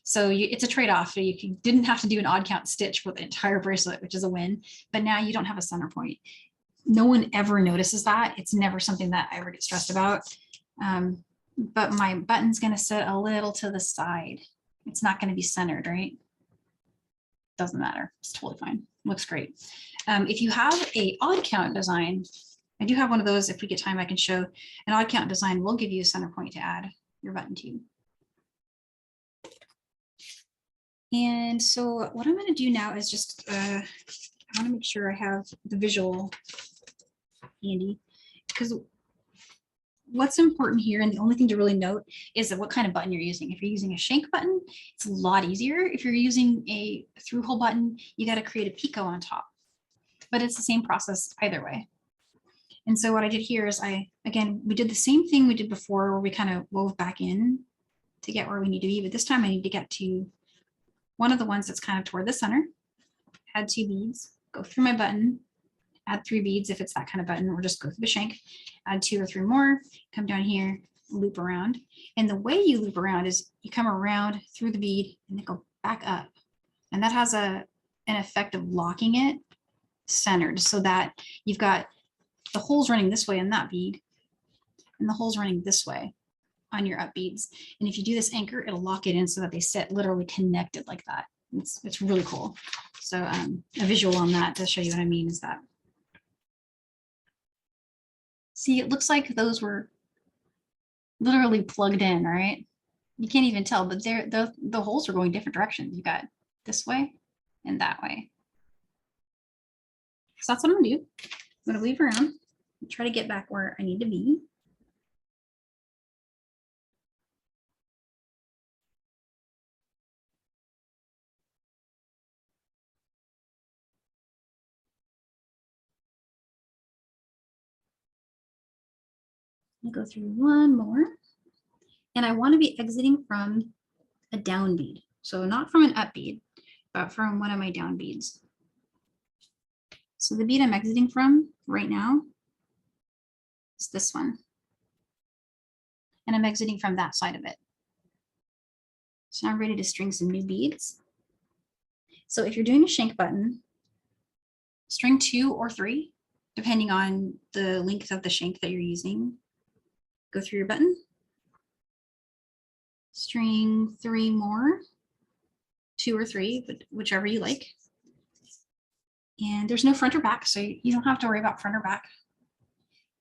So it's a trade-off. You didn't have to do an odd count stitch for the entire bracelet, which is a win, but now you don't have a center point. No one ever notices that. It's never something that I ever get stressed about. But my button's going to sit a little to the side. It's not going to be centered, right? Doesn't matter. It's totally fine. Looks great. If you have a odd count design, I do have one of those. If we get time, I can show an odd count design will give you a center point to add your button to. And so what I'm going to do now is just, I want to make sure I have the visual handy, because what's important here, and the only thing to really note, is that what kind of button you're using. If you're using a shank button, it's a lot easier. If you're using a through hole button, you got to create a picot on top, but it's the same process either way. And so what I did here is again, we did the same thing we did before where we kind of wove back in to get where we need to be, but this time I need to get to one of the ones that's kind of toward the center, add 2 beads, go through my button, add 3 beads if it's that kind of button, or just go through the shank, add 2 or 3 more, come down here, loop around. And the way you loop around is you come around through the bead and then go back up. And that has an effect of locking it centered so that you've got the holes running this way in that bead and the holes running this way on your up beads. And if you do this anchor, it'll lock it in so that they sit literally connected like that. It's really cool. So a visual on that to show you what I mean is that. See, it looks like those were literally plugged in, right? You can't even tell, but the holes are going different directions. You got this way and that way. So that's what I'm gonna do. I'm gonna weave around and try to get back where I need to be. I'll go through one more. And I want to be exiting from a down bead. So not from an up bead, but from one of my down beads. So the bead I'm exiting from right now is this one. And I'm exiting from that side of it. So now I'm ready to string some new beads. So if you're doing a shank button, string 2 or 3, depending on the length of the shank that you're using. Go through your button. String 3 more, 2 or 3, but whichever you like. And there's no front or back, so you don't have to worry about front or back.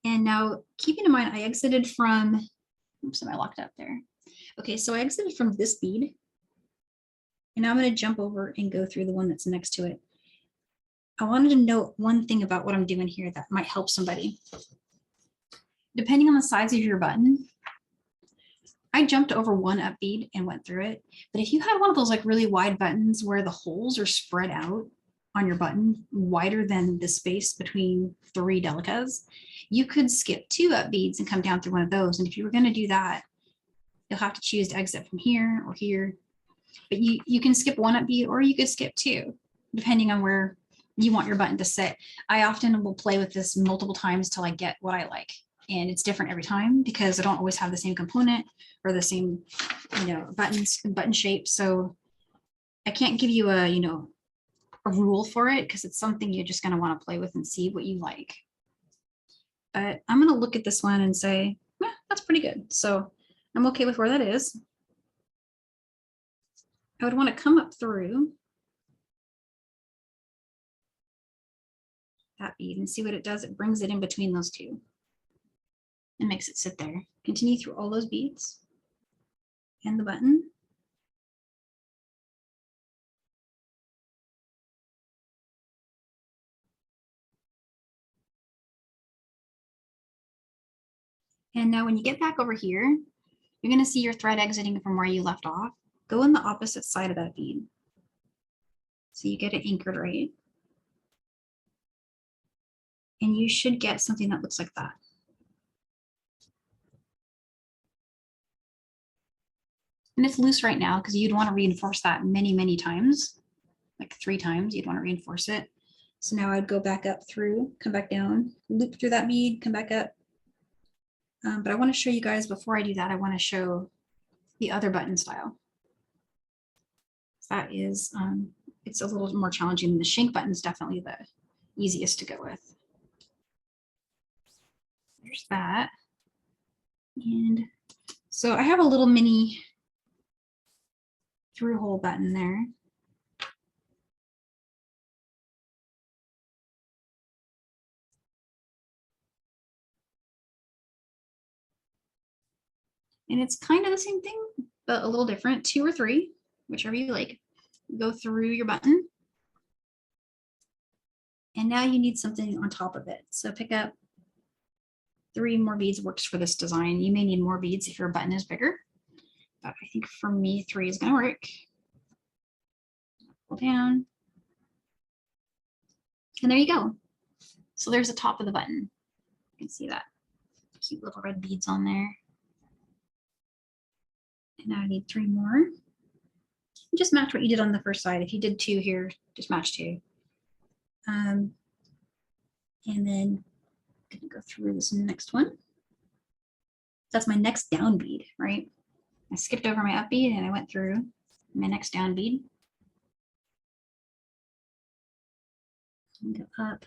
And now keeping in mind, I exited from, oops, am I locked up there? Okay, so I exited from this bead. And now I'm going to jump over and go through the one that's next to it. I wanted to note one thing about what I'm doing here that might help somebody. Depending on the size of your button, I jumped over one up bead and went through it. But if you had one of those like really wide buttons where the holes are spread out on your button wider than the space between 3 Delicas, you could skip 2 up beads and come down through one of those. And if you were going to do that, you'll have to choose to exit from here or here. But you can skip 1 up bead, or you could skip 2, depending on where you want your button to sit. I often will play with this multiple times till I get what I like. And it's different every time because I don't always have the same component or the same, button shape. So I can't give you a, a rule for it because it's something you're just going to want to play with and see what you like. But I'm going to look at this one and say, yeah, that's pretty good. So I'm okay with where that is. I would want to come up through that bead and see what it does. It brings it in between those two and makes it sit there. Continue through all those beads and the button. And now when you get back over here, you're going to see your thread exiting from where you left off. Go in the opposite side of that bead. So you get it anchored right. And you should get something that looks like that. And it's loose right now because you'd want to reinforce that many, many times, like 3 times. You'd want to reinforce it. So now I'd go back up through, come back down, loop through that bead, come back up. But I want to show you guys, before I do that, I want to show the other button style. That is, it's a little more challenging. The shank button is definitely the easiest to go with. There's that. And so I have a little mini through hole button there. And it's kind of the same thing, but a little different. 2 or 3, whichever you like. Go through your button. And now you need something on top of it. So pick up 3 more beads works for this design. You may need more beads if your button is bigger, but I think for me 3 is going to work. Pull down. And there you go. So there's the top of the button. You can see that cute little red beads on there. And now I need 3 more. Just match what you did on the first side. If you did 2 here, just match 2. And then I'm gonna go through this next one. That's my next down bead, right? I skipped over my up bead and I went through my next down bead. And go up.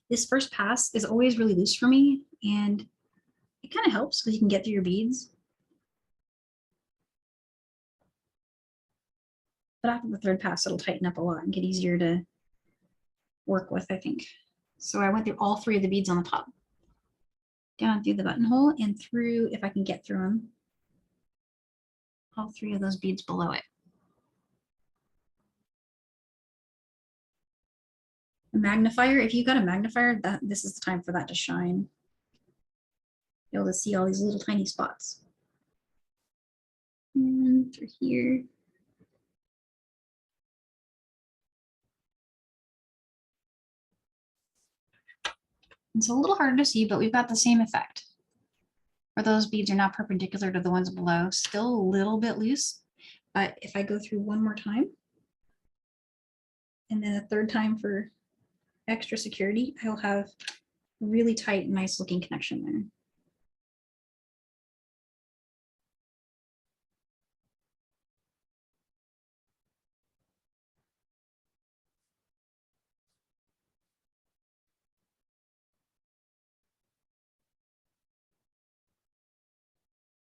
This first pass is always really loose for me, and it kind of helps because you can get through your beads. But after the third pass, it'll tighten up a lot and get easier to work with, I think. So I went through all 3 of the beads on the top, down through the buttonhole, and through, if I can get through them, all 3 of those beads below it. A magnifier, if you've got a magnifier, this is the time for that to shine. Be able to see all these little tiny spots. And through here. It's a little harder to see, but we've got the same effect. Where those beads are now perpendicular to the ones below, still a little bit loose. But if I go through one more time, and then a third time for extra security, I will have a really tight, nice looking connection there.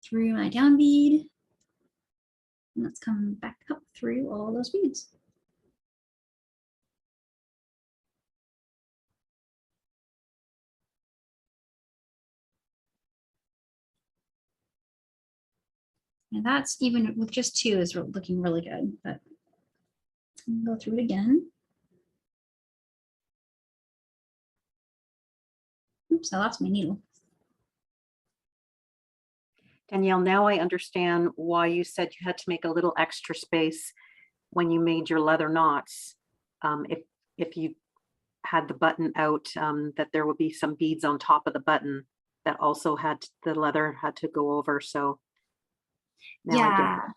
Through my down bead. And let's come back up through all those beads. And that's even with just two is looking really good, but go through it again. Oops, I lost my needle. Danielle, now I understand why you said you had to make a little extra space when you made your leather knots. If you had the button out, that there would be some beads on top of the button that also had the leather had to go over. So now I get it.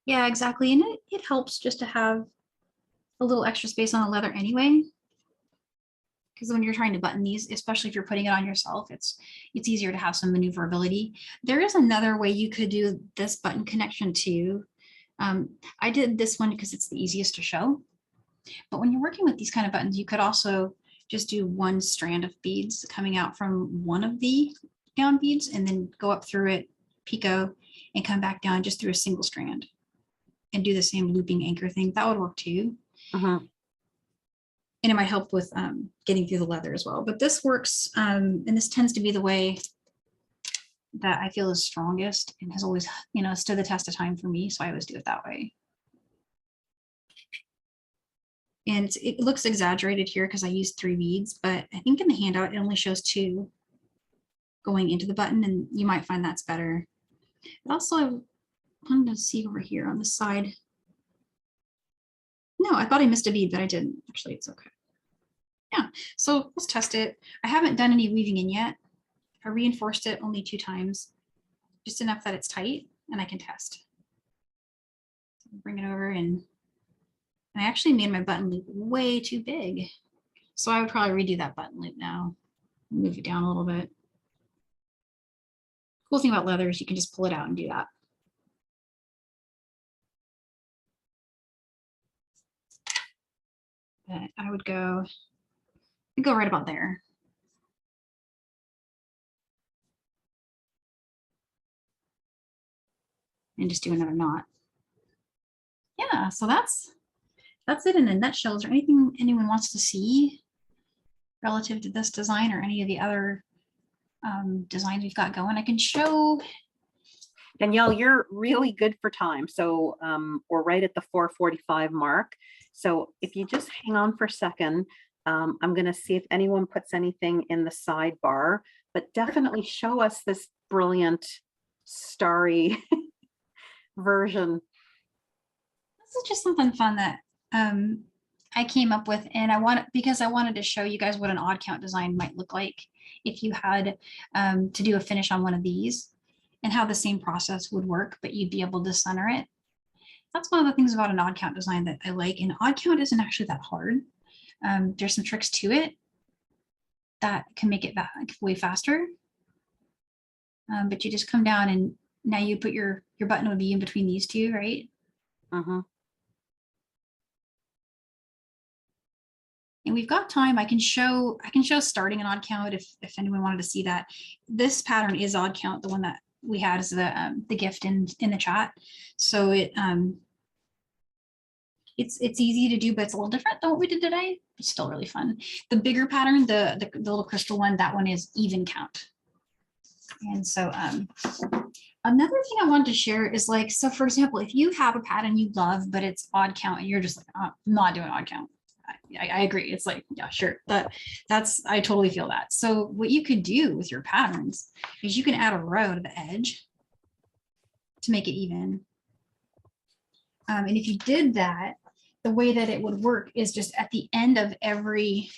Yeah, exactly. And it helps just to have a little extra space on the leather anyway. Because when you're trying to button these, especially if you're putting it on yourself, it's easier to have some maneuverability. There is another way you could do this button connection too. I did this one because it's the easiest to show. But when you're working with these kind of buttons, you could also just do one strand of beads coming out from one of the down beads and then go up through it, picot, and come back down just through a single strand and do the same looping anchor thing. That would work too. And it might help with getting through the leather as well. But this works, and this tends to be the way that I feel is strongest and has always, stood the test of time for me. So I always do it that way. And it looks exaggerated here because I used 3 beads, but I think in the handout, it only shows 2 going into the button, and you might find that's better. But also, I wanted to see over here on the side. No, I thought I missed a bead, but I didn't. Actually, it's okay. Yeah, so let's test it. I haven't done any weaving in yet. I reinforced it only 2 times, just enough that it's tight and I can test. So bring it over, and I actually made my button loop way too big. So I would probably redo that button loop now. Move it down a little bit. Cool thing about leather is you can just pull it out and do that. But I would go right about there. And just do another knot. Yeah, so that's it in a nutshell. Is there anything anyone wants to see relative to this design or any of the other designs we've got going? I can show. Danielle, you're really good for time. So we're right at the 4:45 mark. So if you just hang on for a second, I'm going to see if anyone puts anything in the sidebar, but definitely show us this brilliant starry version. This is just something fun that I came up with, and because I wanted to show you guys what an odd count design might look like if you had to do a finish on one of these, and how the same process would work, but you'd be able to center it. That's one of the things about an odd count design that I like. And odd count isn't actually that hard. There's some tricks to it that can make it way faster. But you just come down, and now you put your button would be in between these two, right? And we've got time. I can show starting an odd count if anyone wanted to see that. This pattern is odd count, the one that we had as the gift in the chat. So it's easy to do, but it's a little different than what we did today. It's still really fun. The bigger pattern, the little crystal one, that one is even count. And so another thing I wanted to share is like, so for example, if you have a pattern you love, but it's odd count and you're just like, oh, I'm not doing odd count. I agree. It's like, yeah, sure. I totally feel that. So what you could do with your patterns is you can add a row to the edge to make it even. And if you did that, the way that it would work is just at the end of every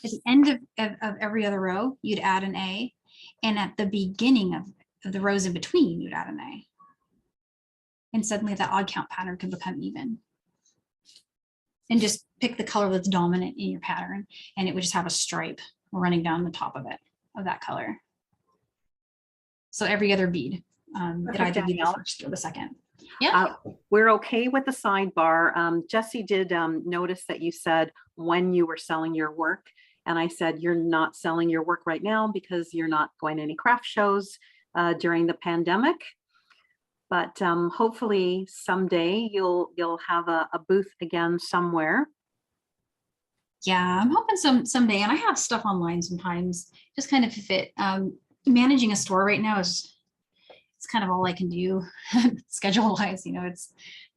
At the end of every other row, you'd add an A. And at the beginning of the rows in between, you'd add an A. And suddenly that odd count pattern could become even. And just pick the color that's dominant in your pattern, and it would just have a stripe running down the top of it, of that color. So every other bead, it either be the first or the second. Yeah. We're okay with the sidebar. Jessie did notice that you said when you were selling your work, and I said you're not selling your work right now because you're not going to any craft shows during the pandemic. But hopefully someday you'll have a booth again somewhere. Yeah, I'm hoping someday, and I have stuff online sometimes, just kind of fit. Managing a store right now it's kind of all I can do schedule wise. You know,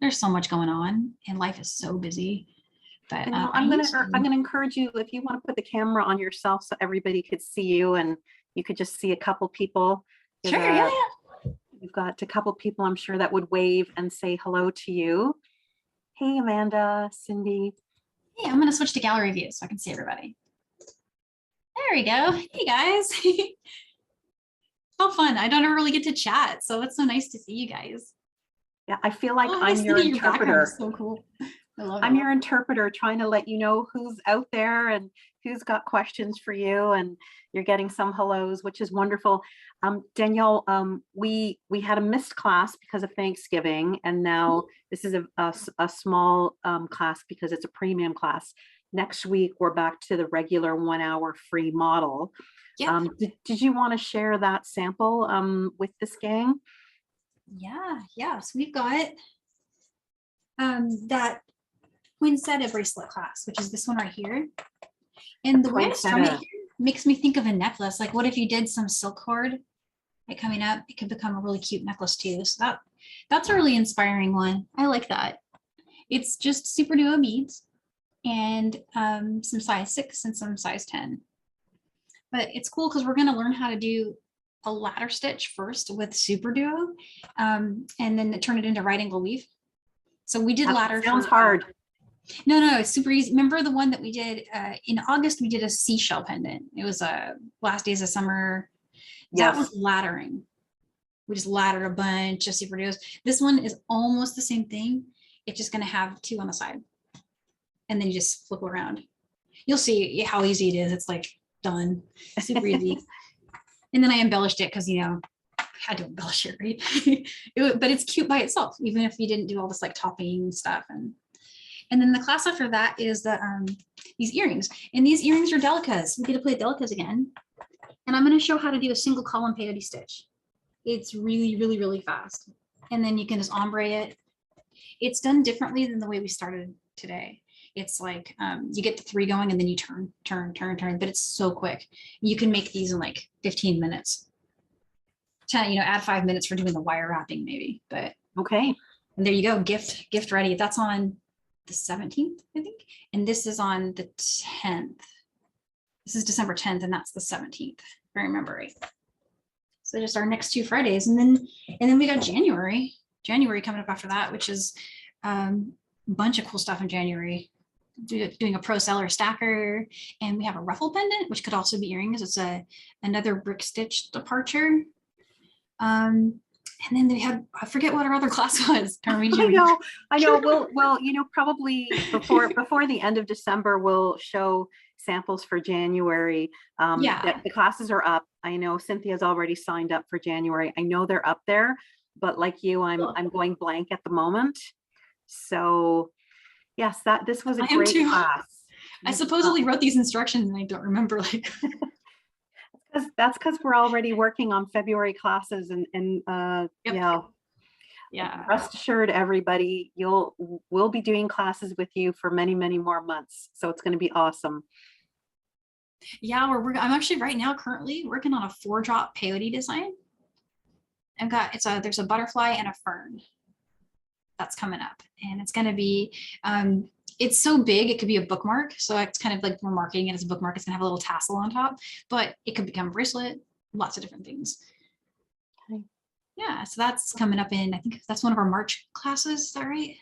there's so much going on and life is so busy. But I'm gonna encourage you, if you want to put the camera on yourself so everybody could see you and you could just see a couple people. Sure, yeah. We've got a couple people I'm sure that would wave and say hello to you. Hey, Amanda, Cindy. Hey, I'm going to switch to gallery view so I can see everybody. There we go. Hey, guys. How fun. I don't ever really get to chat, so it's so nice to see you guys. Yeah, I feel like I'm your interpreter. So cool. I love I'm your interpreter, trying to let you know who's out there and who's got questions for you, and you're getting some hellos, which is wonderful. Danielle, we had a missed class because of Thanksgiving, and now this is a small class because it's a premium class. Next week, we're back to the regular 1 hour free model. Yep. Did you want to share that sample with this gang? Yeah. So we've got that poinsettia bracelet class, which is this one right here. And the way I strung it here makes me think of a necklace. Like, what if you did some silk cord like coming up? It could become a really cute necklace too. So that's a really inspiring one. I like that. It's just super duo beads and some size 6 and some size 10. But it's cool because we're going to learn how to do a ladder stitch first with super duo, and then turn it into right angle weave. So we did ladder. Sounds hard. No, it's super easy. Remember the one that we did in August? We did a seashell pendant. It was last days of summer. Yes. That was laddering. We just laddered a bunch of super duos. This one is almost the same thing. It's just going to have 2 on the side, and then you just flip around. You'll see how easy it is. It's like done, super easy. And then I embellished it because, you know, I had to embellish it, right? But it's cute by itself, even if you didn't do all this like topping stuff. And then the class after that is the these earrings. And these earrings are Delicas. We get to play Delicas again. And I'm going to show how to do a single column peyote stitch. It's really, really, really fast. And then you can just ombre it. It's done differently than the way we started today. It's like you get the 3 going and then you turn, but it's so quick. You can make these in like 15 minutes. Add 5 minutes for doing the wire wrapping maybe, but okay. And there you go, gift ready. That's on the 17th, I think. And this is on the 10th. This is December 10th, and that's the 17th, if I remember right. So just our next 2 Fridays. And then we got January coming up after that, which is a bunch of cool stuff in January. Doing a pro seller stacker, and we have a ruffle pendant, which could also be earrings. It's another brick stitch departure. And then they had, I forget what our other class was. I know. Well, probably before the end of December, we'll show samples for January. The classes are up. I know Cynthia's already signed up for January. I know they're up there, but like you, I'm going blank at the moment. So yes, this was a great class. I supposedly wrote these instructions and I don't remember. Like, that's because we're already working on February classes, and yep. Yeah. Rest assured, everybody, we'll be doing classes with you for many, many more months. So it's going to be awesome. Yeah, I'm actually right now currently working on a 4-drop peyote design. There's a butterfly and a fern that's coming up, and it's going to be it's so big it could be a bookmark, so it's kind of like we're marketing it as a bookmark. It's gonna have a little tassel on top, but it could become a bracelet, lots of different things. Okay. Yeah, so that's coming up in, I think that's one of our March classes. Is that right?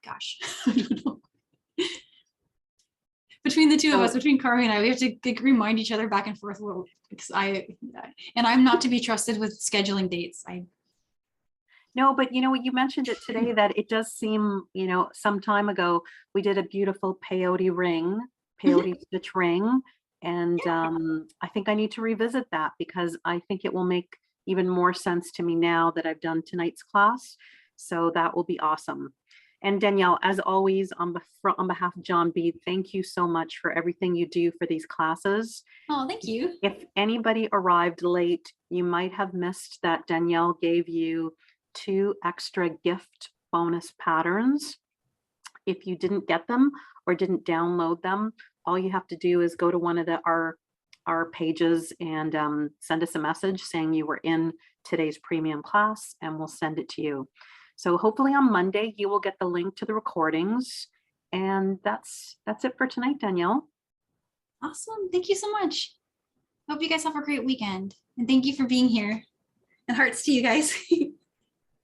Gosh, I don't know. between the two of us, So- between Carmi and I, we have to remind each other back and forth a little because I'm not to be trusted with scheduling dates. No, but you know, you mentioned it today that it does seem, you know, some time ago, we did a beautiful peyote ring, peyote stitch ring. And I think I need to revisit that because I think it will make even more sense to me now that I've done tonight's class. So that will be awesome. And Danielle, as always, on behalf of John Bead, thank you so much for everything you do for these classes. Oh, thank you. If anybody arrived late, you might have missed that Danielle gave you 2 extra gift bonus patterns. If you didn't get them or didn't download them, all you have to do is go to one of our pages and send us a message saying you were in today's premium class and we'll send it to you. So hopefully on Monday you will get the link to the recordings. And that's it for tonight, Danielle. Awesome. Thank you so much. Hope you guys have a great weekend. And thank you for being here. And hearts to you guys.